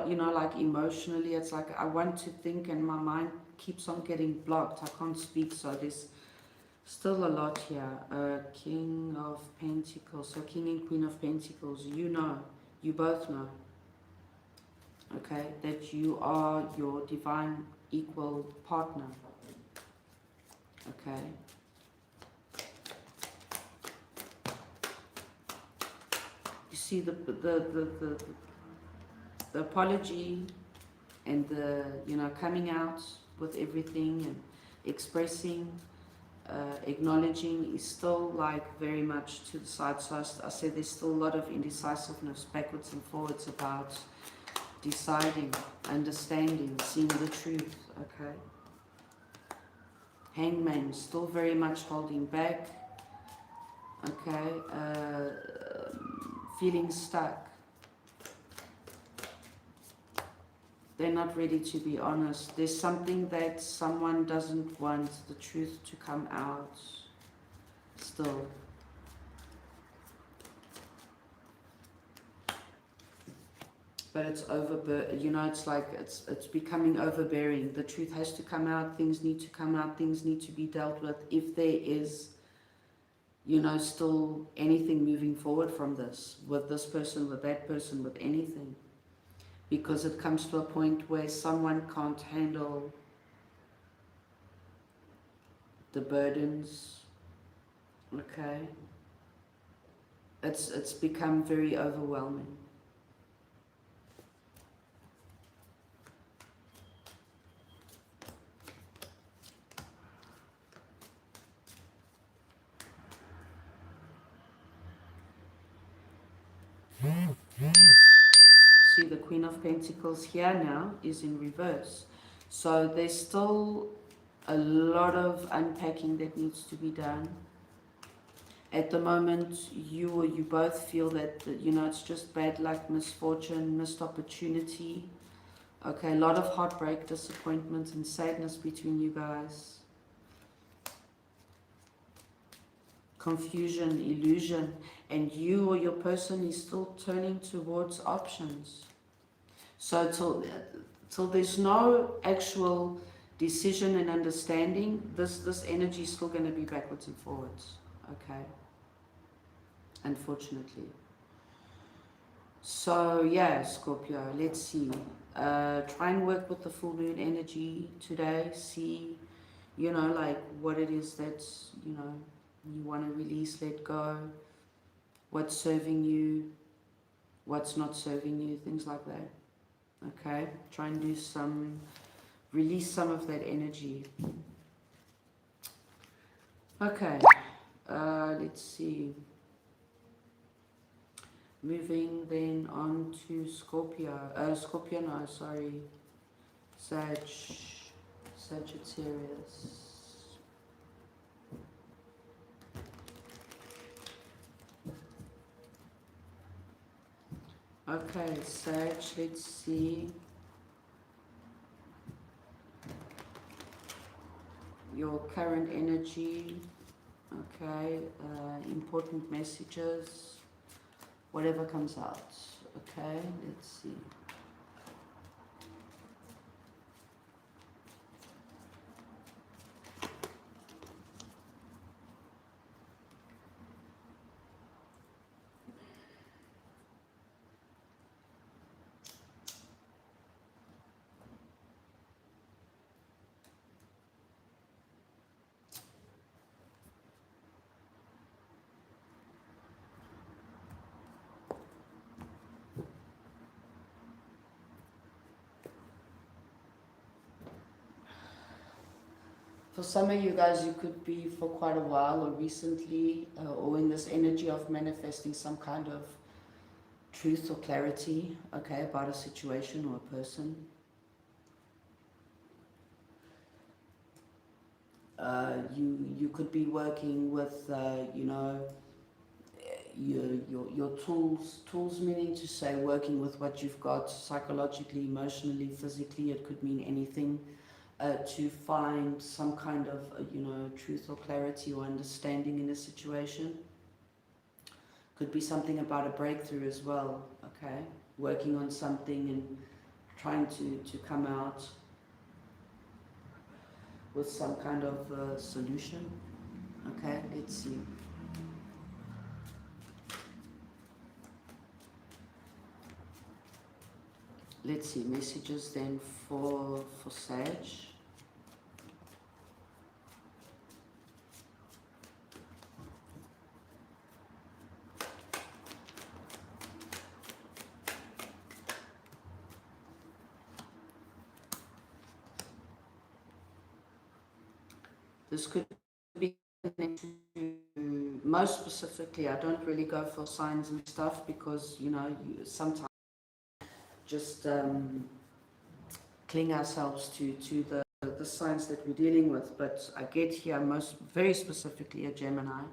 you know, like emotionally, it's like I want to think and my mind keeps on getting blocked. I can't speak, so there's still a lot here. King of Pentacles, so King and Queen of Pentacles, you know, you both know, okay, that you are your divine equal partner, okay. See the apology and the, you know, coming out with everything and expressing, acknowledging is still like very much to the side. So I said there's still a lot of indecisiveness, backwards and forwards about deciding, understanding, seeing the truth, okay. Hangman, still very much holding back, okay. Feeling stuck. They're not ready to be honest. There's something that someone doesn't want the truth to come out still. but it's you know, it's like it's becoming overbearing. The truth has to come out, things need to come out, things need to be dealt with if there is, you know, still anything moving forward from this, with this person, with that person, with anything. Because it comes to a point where someone can't handle the burdens, okay? It's become very overwhelming. See, the Queen of Pentacles here now is in reverse. So there's still a lot of unpacking that needs to be done. At the moment, you both feel that, you know, it's just bad luck, misfortune, missed opportunity. Okay, a lot of heartbreak, disappointment, and sadness between you guys. Confusion, illusion, and you or your person is still turning towards options. So till there's no actual decision and understanding, this energy is still going to be backwards and forwards, okay? Unfortunately. So yeah, Scorpio, let's see. Try and work with the full moon energy today. See, you know, like what it is that, you know, you want to release, let go, what's serving you, what's not serving you, things like that. Okay, try and do release some of that energy. Okay, let's see. Moving then on to Scorpio. Scorpio, no, sorry. Sagittarius. Okay, Sag, let's see. Your current energy, okay, important messages, whatever comes out, okay, let's see. For some of you guys, you could be for quite a while or recently, or in this energy of manifesting some kind of truth or clarity, okay, about a situation or a person. You could be working with, you know, your tools meaning to say working with what you've got psychologically, emotionally, physically. It could mean anything. To find some kind of, you know, truth or clarity or understanding in a situation. Could be something about a breakthrough as well, okay? Working on something and trying to come out with some kind of solution, okay? Let's see. Let's see, messages then for Sag. This could be connected to, most specifically, I don't really go for signs and stuff because, you know, sometimes just cling ourselves to the signs that we're dealing with. But I get here very specifically a Gemini.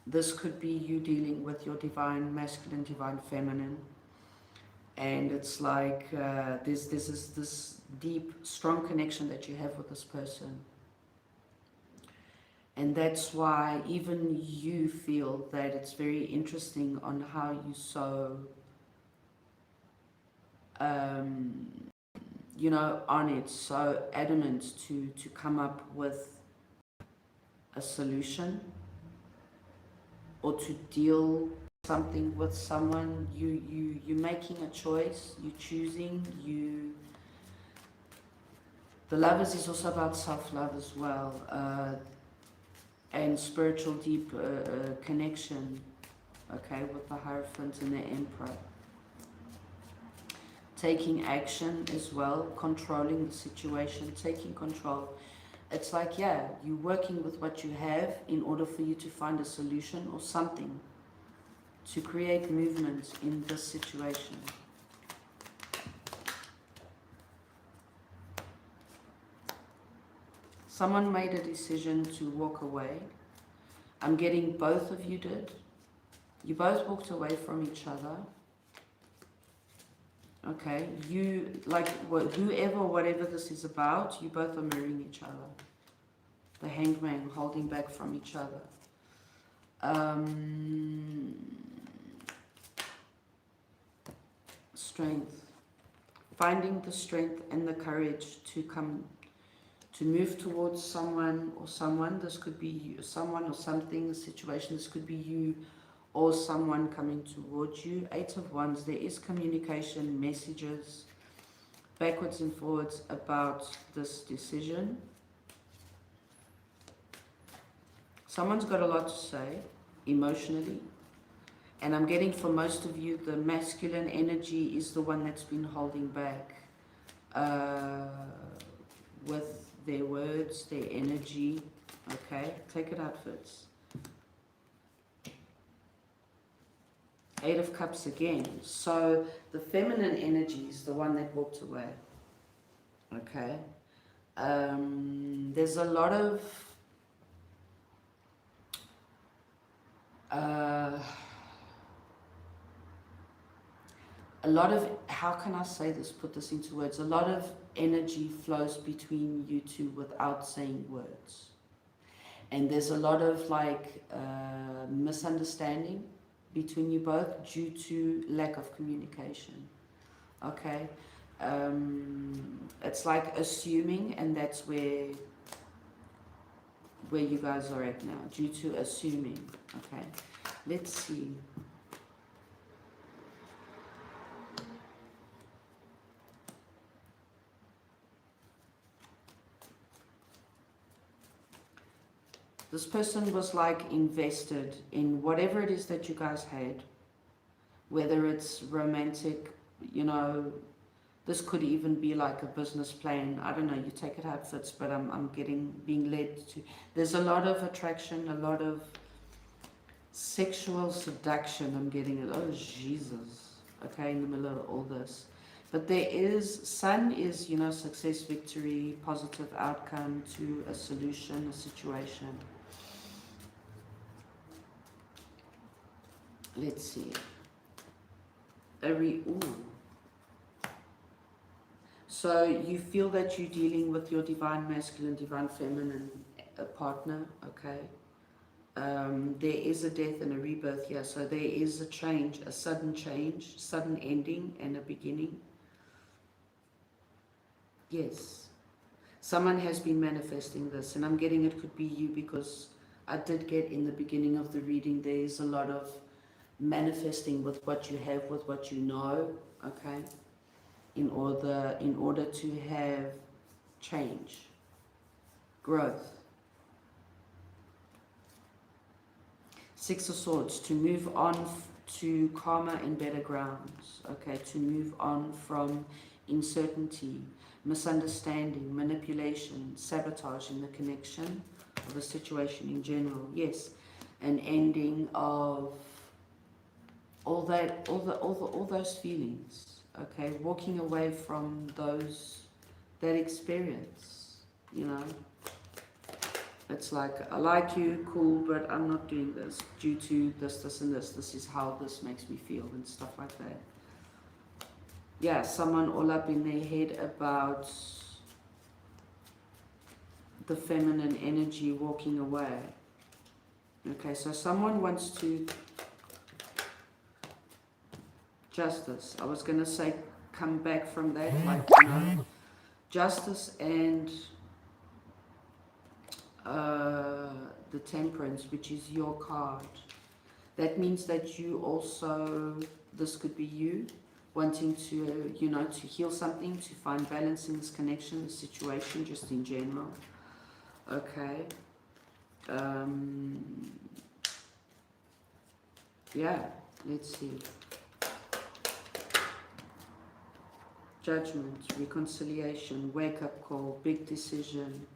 This could be you dealing with your divine masculine, divine feminine. And it's like there's this deep, strong connection that you have with this person. And that's why even you feel that it's very interesting on how you so, you know, on it, so adamant to come up with a solution or to deal something with someone. You're making a choice, you're choosing, the Lovers is also about self-love as well, and spiritual deep connection, okay, with the Hierophant and the Emperor. Taking action as well, controlling the situation, taking control. It's like, yeah, you're working with what you have in order for you to find a solution or something to create movement in this situation. Someone made a decision to walk away. I'm getting both of you did. You both walked away from each other. Okay, you, like, whoever, whatever this is about, you both are mirroring each other. The Hangman, holding back from each other. Strength. Finding the strength and the courage to come, to move towards someone or someone. This could be you, someone or something, a situation. This could be you or someone coming towards you. Eight of Wands, there is communication, messages, backwards and forwards about this decision. Someone's got a lot to say, emotionally. And I'm getting for most of you, the masculine energy is the one that's been holding back with their words, their energy. Okay, take it out, Fitz. Eight of Cups again. So the feminine energy is the one that walked away. Okay. There's a lot of how can I say this, put this into words, a lot of energy flows between you two without saying words. And there's a lot of like misunderstanding between you both due to lack of communication. Okay. It's like assuming, and that's where you guys are at now, due to assuming. Okay, let's see. This person was like invested in whatever it is that you guys had, whether it's romantic, you know, this could even be like a business plan. I don't know, you take it how it fits, but I'm being led to, there's a lot of attraction, a lot of sexual seduction. I'm getting it. Oh, Jesus. Okay, in the middle of all this. But there is, Sun is, you know, success, victory, positive outcome to a solution, a situation. Let's see. Ooh. So you feel that you're dealing with your divine masculine, divine feminine partner, okay? There is a death and a rebirth here. So there is a change, a sudden change, sudden ending and a beginning. Yes. Someone has been manifesting this, and I'm getting it could be you, because I did get in the beginning of the reading, there is a lot of manifesting with what you have, with what you know, okay, in order to have change, growth. Six of Swords, to move on to calmer and better grounds, okay, to move on from uncertainty, misunderstanding, manipulation, sabotage in the connection of a situation in general. Yes, an ending of all that, all those feelings. Okay, walking away from that experience. You know, it's like, I like you, cool, but I'm not doing this due to this, and this. This is how this makes me feel, and stuff like that. Yeah, someone all up in their head about, the feminine energy walking away. Okay, so someone wants to... Justice. I was going to say come back from that, like, you know, Justice and the Temperance, which is your card. That means that you also, this could be you wanting to, you know, to heal something, to find balance in this connection, the situation, just in general. Okay. Yeah, let's see. Judgment, reconciliation, wake-up call, big decision.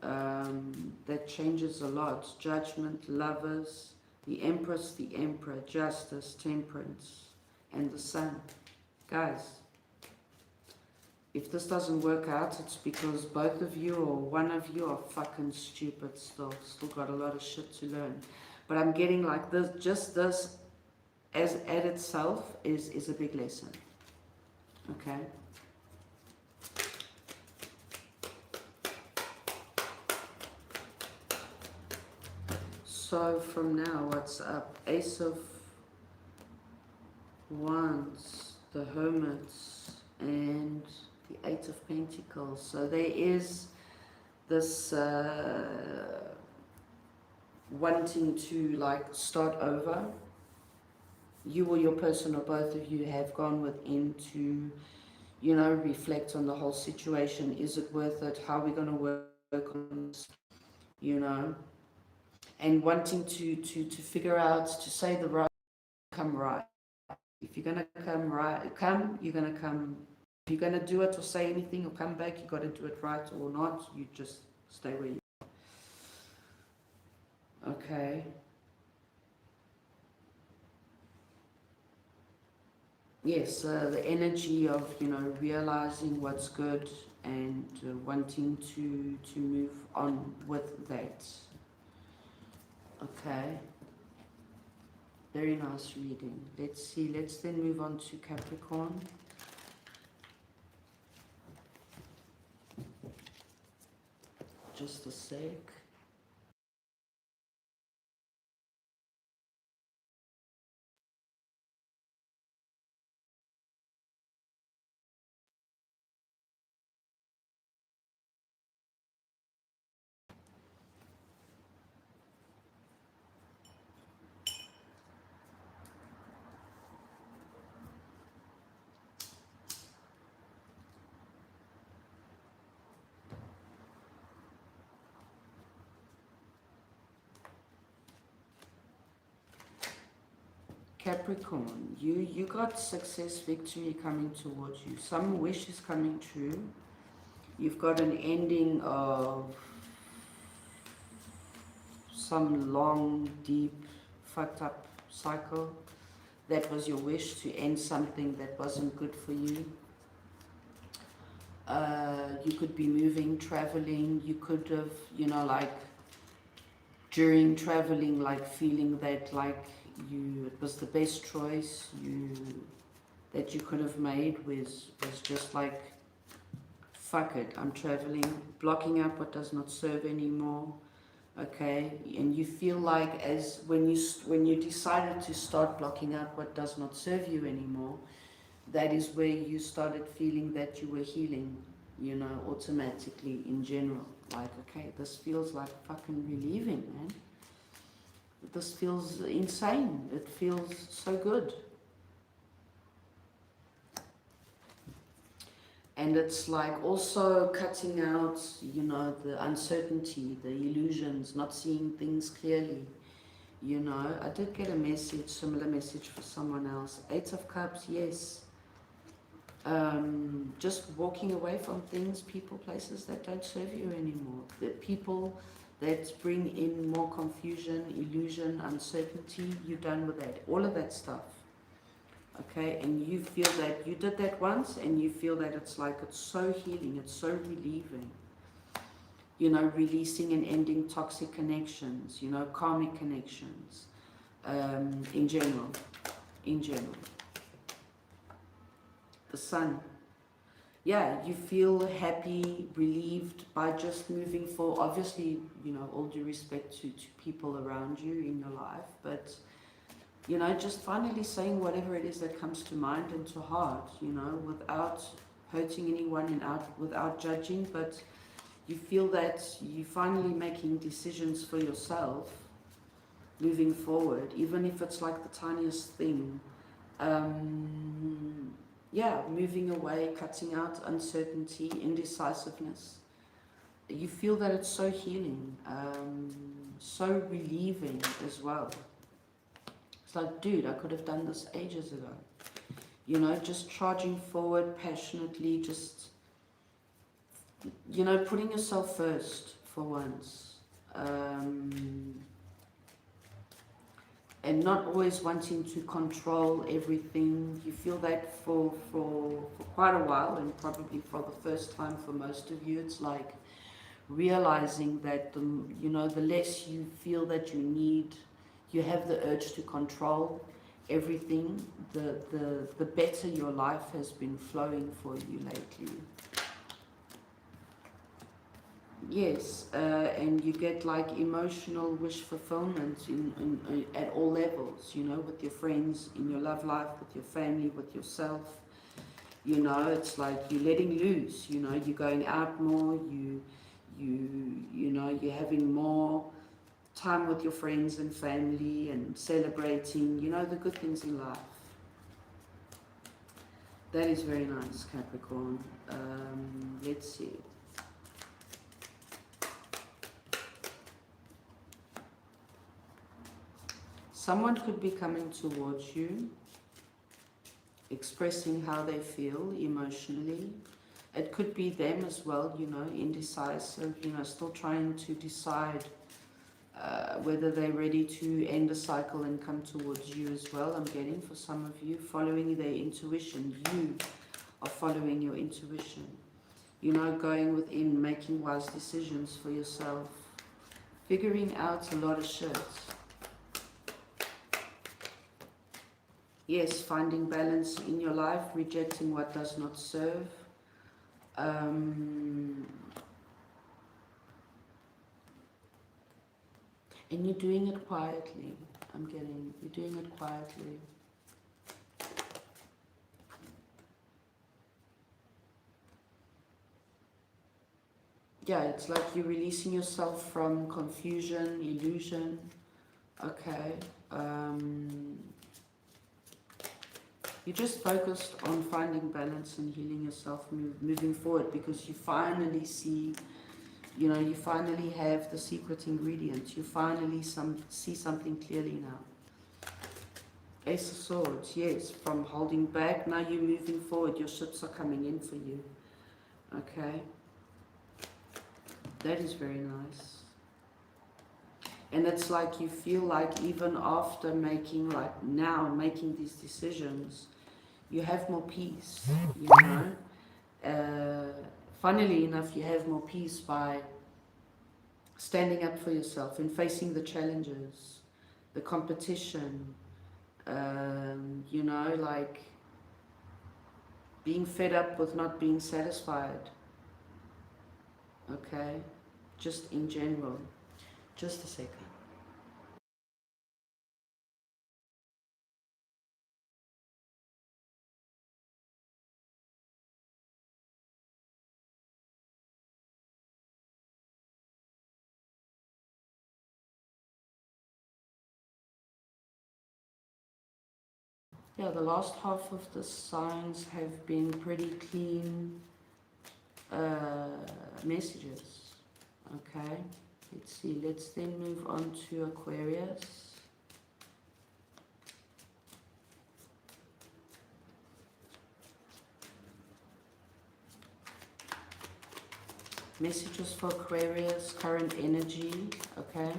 That changes a lot. Judgment, Lovers, the Empress, the Emperor, Justice, Temperance, and the Sun. Guys, if this doesn't work out, it's because both of you or one of you are fucking stupid still. Still got a lot of shit to learn. But I'm getting like this, just this as at itself is a big lesson. Okay? So from now, what's up? Ace of Wands, the Hermits, and the Eight of Pentacles. So there is this wanting to like start over. You or your person or both of you have gone within to, you know, reflect on the whole situation. Is it worth it? How are we going to work on this? You know, and wanting to figure out, to say the right, come right. If you're going to come right, you're going to come. If you're going to do it or say anything or come back, you got to do it right or not. You just stay where you are. Okay. Yes, the energy of, you know, realizing what's good and wanting to move on with that. Okay. Very nice reading. Let's see. Let's then move on to Capricorn. Just a sec. Capricorn, you got success, victory coming towards you. Some wish is coming true. You've got an ending of some long, deep, fucked up cycle. That was your wish, to end something that wasn't good for you. You could be moving, traveling. You could have, you know, like during traveling, like feeling that like it was the best choice that you could have made, was just like, fuck it, I'm traveling, blocking out what does not serve anymore. Okay, and you feel like as when you decided to start blocking out what does not serve you anymore, that is where you started feeling that you were healing, you know, automatically in general. Like, okay, this feels like fucking relieving, man. This feels insane. It feels so good. And it's like also cutting out, you know, the uncertainty, the illusions, not seeing things clearly. You know, I did get a message, similar message for someone else. Eight of Cups, yes. Just walking away from things, people, places that don't serve you anymore. The people that bring in more confusion, illusion, uncertainty, you're done with that. All of that stuff. Okay, and you feel that you did that once, and you feel that it's like, it's so healing, it's so relieving. You know, releasing and ending toxic connections, you know, karmic connections, in general. The Sun. yeah, you feel happy, relieved by just moving forward. Obviously, you know, all due respect to people around you in your life, but, you know, just finally saying whatever it is that comes to mind and to heart, you know, without hurting anyone and without judging, but you feel that you're finally making decisions for yourself moving forward, even if it's like the tiniest thing. Yeah, moving away, cutting out uncertainty, indecisiveness. You feel that it's so healing, so relieving as well. It's like, dude, I could have done this ages ago. You know, just charging forward passionately, just, you know, putting yourself first for once. And not always wanting to control everything. You feel that for quite a while, and probably for the first time for most of you, it's like realizing that you know, the less you feel that you have the urge to control everything, the better your life has been flowing for you lately. Yes, and you get like emotional wish fulfillment at all levels, you know, with your friends, in your love life, with your family, with yourself. You know, it's like you're letting loose, you know, you're going out more, you know, you're having more time with your friends and family and celebrating, you know, the good things in life. That is very nice, Capricorn. Let's see. Someone could be coming towards you, expressing how they feel emotionally. It could be them as well, you know, indecisive, you know, still trying to decide whether they're ready to end a cycle and come towards you as well. I'm getting for some of you, following their intuition. You are following your intuition. You know, going within, making wise decisions for yourself, figuring out a lot of shit. Yes, finding balance in your life, rejecting what does not serve. And you're doing it quietly. You're doing it quietly. Yeah, it's like you're releasing yourself from confusion, illusion. Okay. You're just focused on finding balance and healing yourself, moving forward, because you finally see, you know, you finally have the secret ingredients. You finally see something clearly now. Ace of Swords, yes, from holding back, now you're moving forward. Your ships are coming in for you. Okay. That is very nice. And it's like you feel like even after making these decisions, you have more peace, you know. Funnily enough, you have more peace by standing up for yourself and facing the challenges, the competition, you know, like being fed up with not being satisfied. Okay, just in general. Just a second. Yeah, the last half of the signs have been pretty clean messages. Okay, let's see. Let's then move on to Aquarius. Messages for Aquarius, current energy. Okay.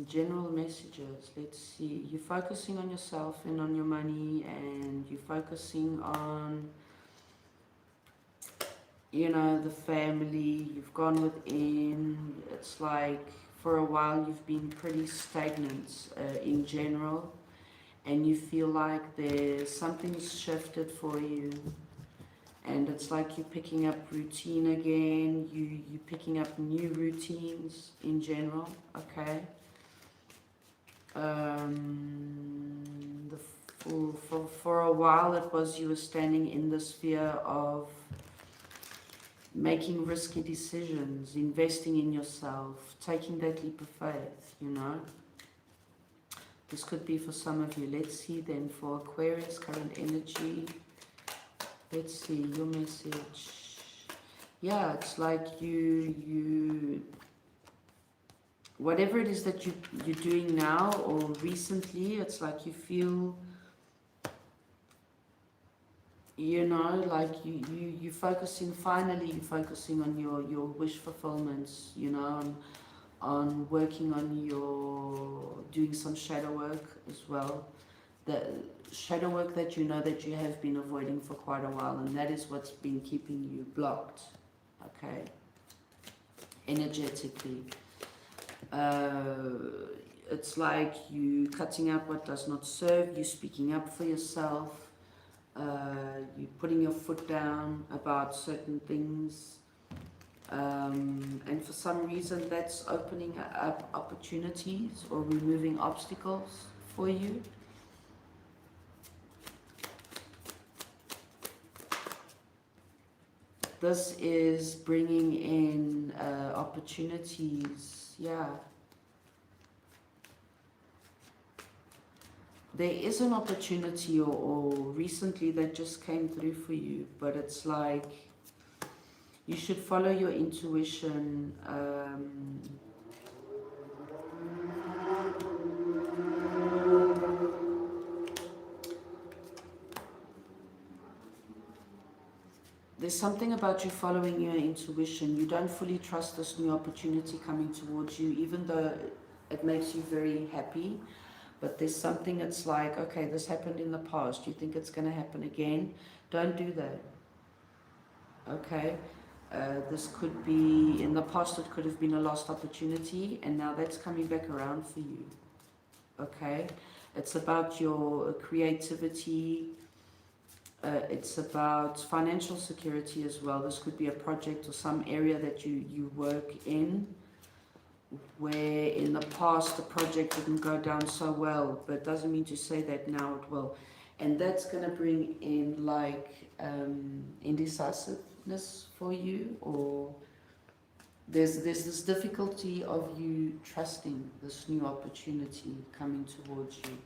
General messages. Let's see. You're focusing on yourself and on your money, and you're focusing on, you know, the family. You've gone within. It's like for a while you've been pretty stagnant in general, and you feel like there's something's shifted for you. And it's like you're picking up routine again, you're picking up new routines in general, okay? For a while it was you were standing in the sphere of making risky decisions, investing in yourself, taking that leap of faith, you know? This could be for some of you. Let's see then for Aquarius, current energy. Let's see your message. Yeah, it's like whatever it is that you're doing now or recently, it's like you feel, you know, like you're focusing, finally you're focusing on your wish fulfillments, you know, on working on doing some shadow work as well. The shadow work that you know that you have been avoiding for quite a while, and that is what's been keeping you blocked, okay, energetically. It's like you cutting out what does not serve, you speaking up for yourself, you putting your foot down about certain things, and for some reason that's opening up opportunities or removing obstacles for you. This is bringing in opportunities, yeah. There is an opportunity or recently that just came through for you, but it's like you should follow your intuition. There's something about you following your intuition. You don't fully trust this new opportunity coming towards you, even though it makes you very happy. But there's something that's like, okay, this happened in the past. You think it's going to happen again? Don't do that. Okay? This could be, in the past it could have been a lost opportunity, and now that's coming back around for you. Okay? It's about your creativity. It's about financial security as well. This could be a project or some area that you work in, where in the past the project didn't go down so well, but it doesn't mean to say that now it will. And that's going to bring in like indecisiveness for you, or there's this difficulty of you trusting this new opportunity coming towards you.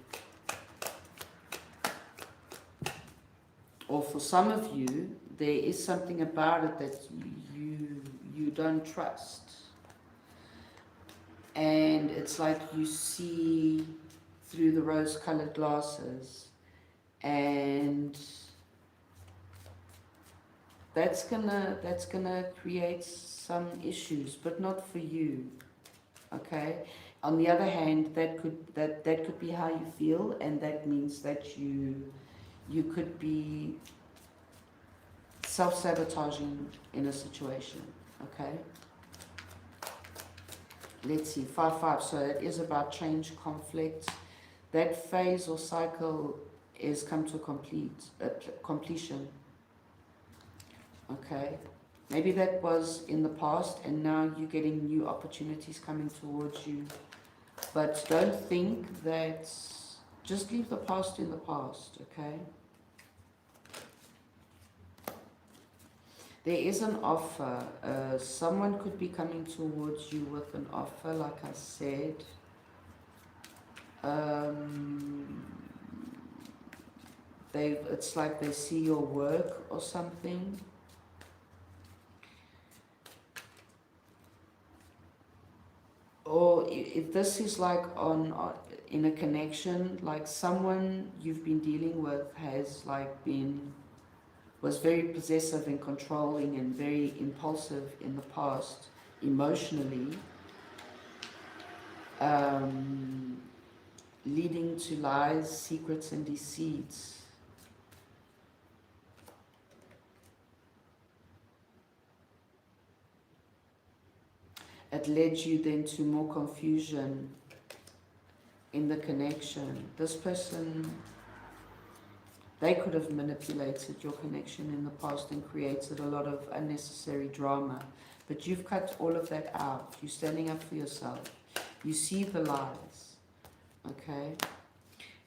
Or for some of you, there is something about it that you don't trust. And it's like you see through the rose-colored glasses, and that's gonna create some issues, but not for you. Okay? On the other hand, that could be how you feel, and that means that you could be self-sabotaging in a situation, okay? Let's see, 5-5, so it is about change, conflict. That phase or cycle is come to completion, okay? Maybe that was in the past, and now you're getting new opportunities coming towards you. But don't think that, just leave the past in the past, okay? There is an offer. Someone could be coming towards you with an offer, like I said. It's like they see your work or something. Or if this is like in a connection, like someone you've been dealing with has was very possessive and controlling and very impulsive in the past, emotionally, leading to lies, secrets, and deceits. It led you then to more confusion in the connection. This person They could have manipulated your connection in the past and created a lot of unnecessary drama. But you've cut all of that out. You're standing up for yourself. You see the lies. Okay?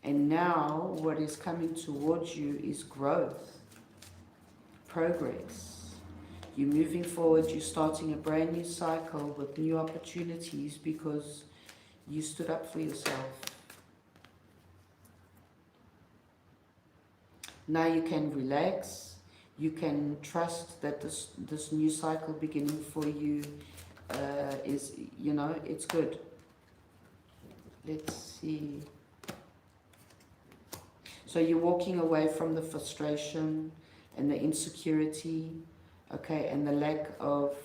And now what is coming towards you is growth, progress. You're moving forward. You're starting a brand new cycle with new opportunities because you stood up for yourself. Now you can relax, you can trust that this new cycle beginning for you is, you know, it's good. Let's see. So you're walking away from the frustration and the insecurity, okay, and the lack of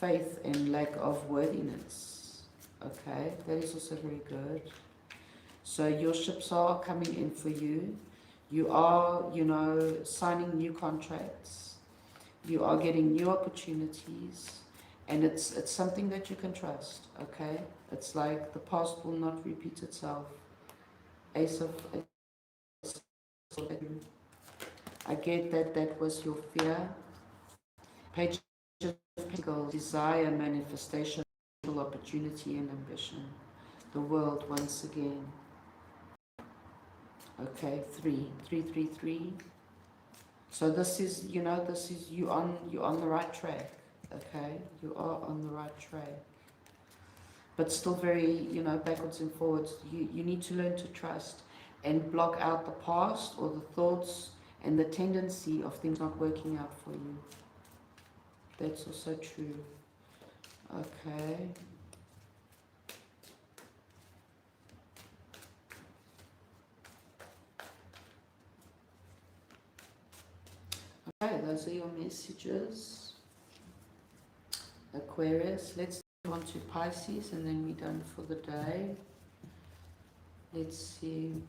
faith and lack of worthiness, okay? That is also very good. So your ships are coming in for you. You are, you know, signing new contracts. You are getting new opportunities. And it's something that you can trust, okay? It's like the past will not repeat itself. Ace of... I get that that was your fear. Page of Pentacles, desire, manifestation, opportunity and ambition. The world once again. Okay, 3. So this is, you know, this is you're on the right track. Okay, you are on the right track. But still very, you know, backwards and forwards. You need to learn to trust and block out the past or the thoughts and the tendency of things not working out for you. That's also true. Okay. Okay, those are your messages. Aquarius. Let's move on to Pisces and then we're done for the day. Let's see.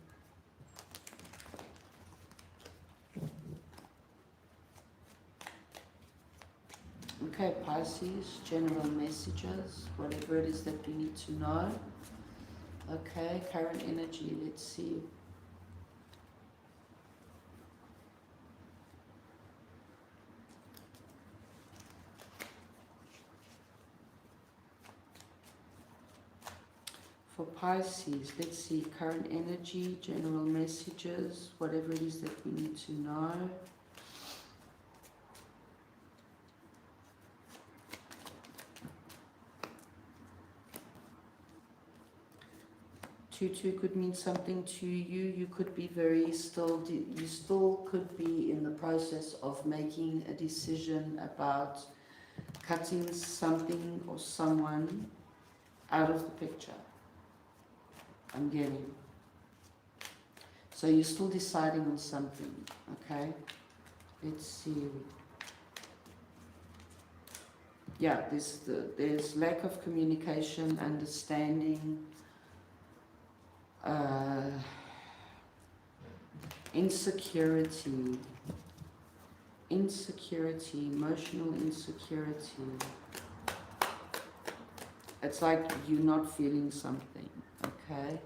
Okay, Pisces, general messages, whatever it is that we need to know. Okay, current energy, let's see. For Pisces, let's see, current energy, general messages, whatever it is that we need to know. Two could mean something to you. You could be very still, you still could be in the process of making a decision about cutting something or someone out of the picture. I'm getting. So you're still deciding on something, okay? Let's see. Yeah, there's lack of communication, understanding, insecurity, emotional insecurity. It's like you're not feeling something, okay?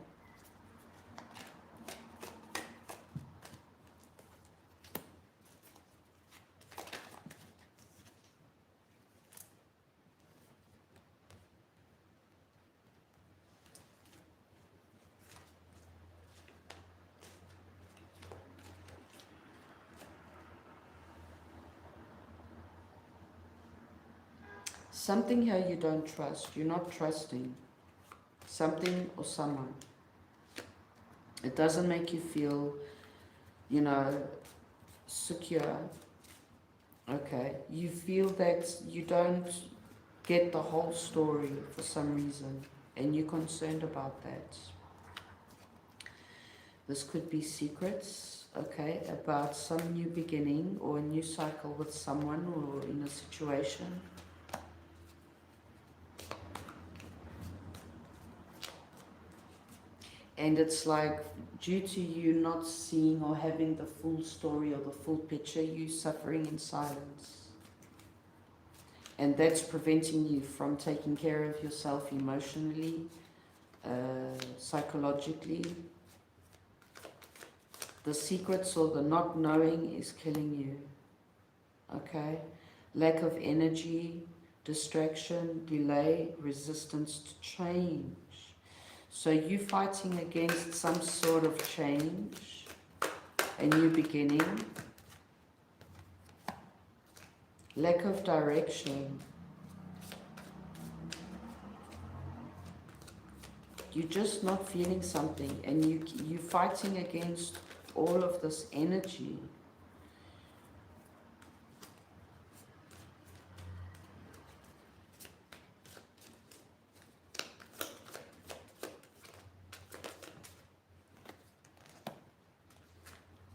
Something here you don't trust. You're not trusting something or someone. It doesn't make you feel, you know, secure. Okay. You feel that you don't get the whole story for some reason, and you're concerned about that. This could be secrets, okay, about some new beginning or a new cycle with someone or in a situation. And it's like, due to you not seeing or having the full story or the full picture, you're suffering in silence. And that's preventing you from taking care of yourself emotionally, psychologically. The secrets or the not knowing is killing you. Okay? Lack of energy, distraction, delay, resistance to change. So you're fighting against some sort of change, a new beginning. Lack of direction. You're just not feeling something, and you're fighting against all of this energy.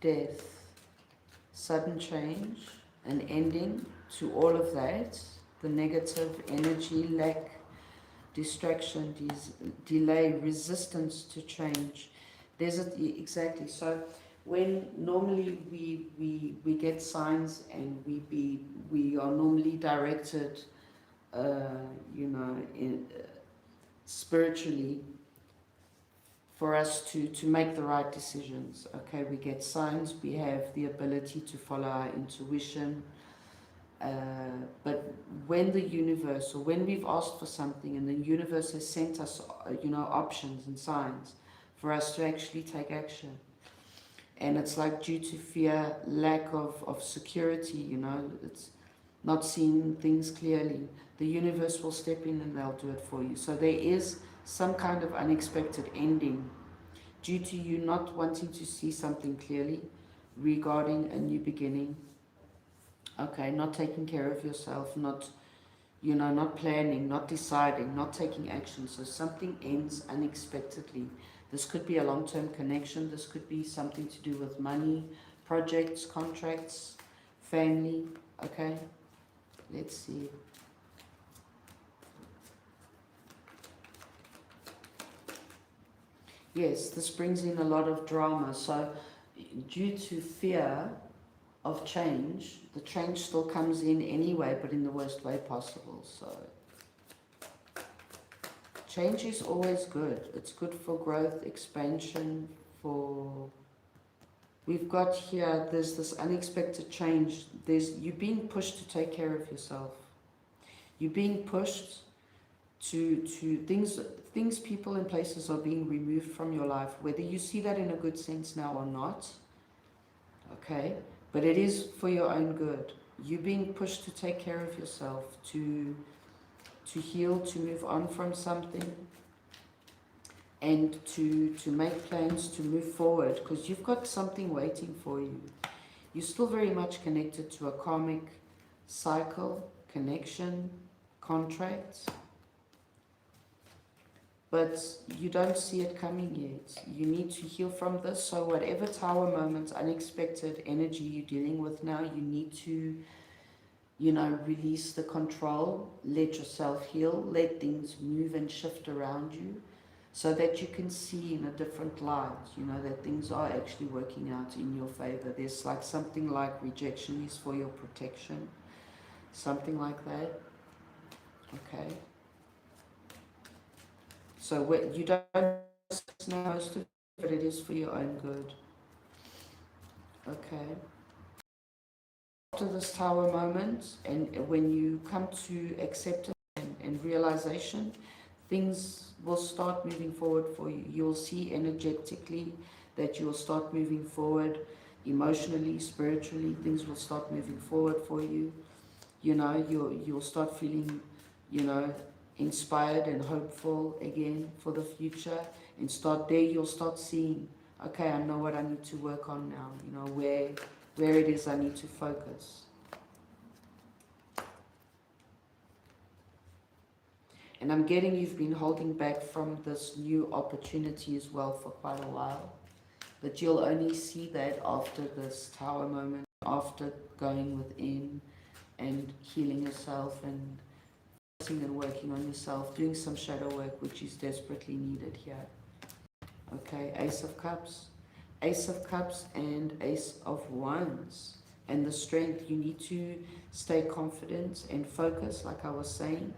Death, sudden change, an ending to all of that, the negative energy, lack, distraction, delay, resistance to change. There's exactly. So when normally we get signs and we are normally directed, spiritually, for us to make the right decisions. Okay, we get signs, we have the ability to follow our intuition. But when the universe, or when we've asked for something and the universe has sent us, options and signs for us to actually take action, and it's like due to fear, lack of security, it's not seeing things clearly, the universe will step in and they'll do it for you. So there is some kind of unexpected ending due to you not wanting to see something clearly regarding a new beginning. Okay, not taking care of yourself, not planning, not deciding, not taking action. So something ends unexpectedly. This could be a long-term connection. This could be something to do with money, projects, contracts, family. Okay, let's see. Yes, this brings in a lot of drama. So due to fear of change, the change still comes in anyway, but in the worst way possible. So change is always good. It's good for growth, expansion, we've got here, there's this unexpected change. You're being pushed to take care of yourself. You're being pushed to things, people and places are being removed from your life, whether you see that in a good sense now or not. Okay, but it is for your own good. You're being pushed to take care of yourself, to heal, to move on from something, and to make plans to move forward, because you've got something waiting for you. You're still very much connected to a karmic cycle, connection, contracts, but you don't see it coming yet. You need to heal from this. So whatever tower moments, unexpected energy you're dealing with now, you need to, release the control, let yourself heal, let things move and shift around you, so that you can see in a different light, that things are actually working out in your favor. There's like something like rejection is for your protection, something like that. Okay. So what you don't know most of it, but it is for your own good. Okay. After this tower moment, and when you come to acceptance and realization, things will start moving forward for you. You'll see energetically that you'll start moving forward, emotionally, spiritually, things will start moving forward for you. You'll start feeling, inspired and hopeful again for the future, and you'll start seeing, okay, I know what I need to work on now, where it is I need to focus. And I'm getting you've been holding back from this new opportunity as well for quite a while, but you'll only see that after this tower moment, after going within and healing yourself and working on yourself, doing some shadow work, which is desperately needed here. Okay, Ace of Cups and Ace of Wands, and the strength. You need to stay confident and focused, like I was saying.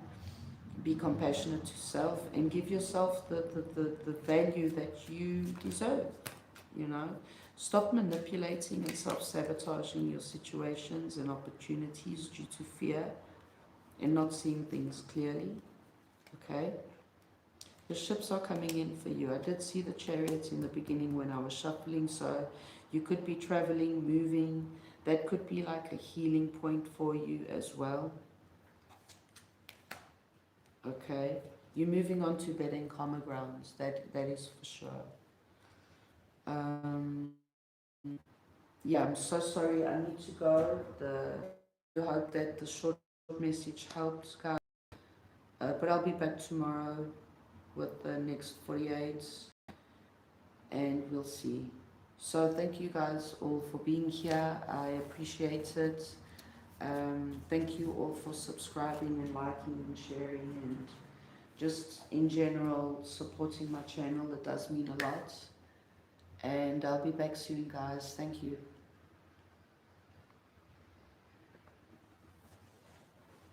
Be compassionate to self and give yourself the value that you deserve. Stop manipulating and self-sabotaging your situations and opportunities due to fear and not seeing things clearly. Okay? The ships are coming in for you. I did see the Chariots in the beginning when I was shuffling, so you could be traveling, moving. That could be like a healing point for you as well. Okay? You're moving on to better and calmer grounds. That is for sure. Yeah, I'm so sorry. I need to go. I hope that the short message helped, guys. But I'll be back tomorrow with the next 48, and we'll see. So thank you guys all for being here. I appreciate it. Thank you all for subscribing and liking and sharing and just in general supporting my channel. It does mean a lot. And I'll be back soon, guys. Thank you.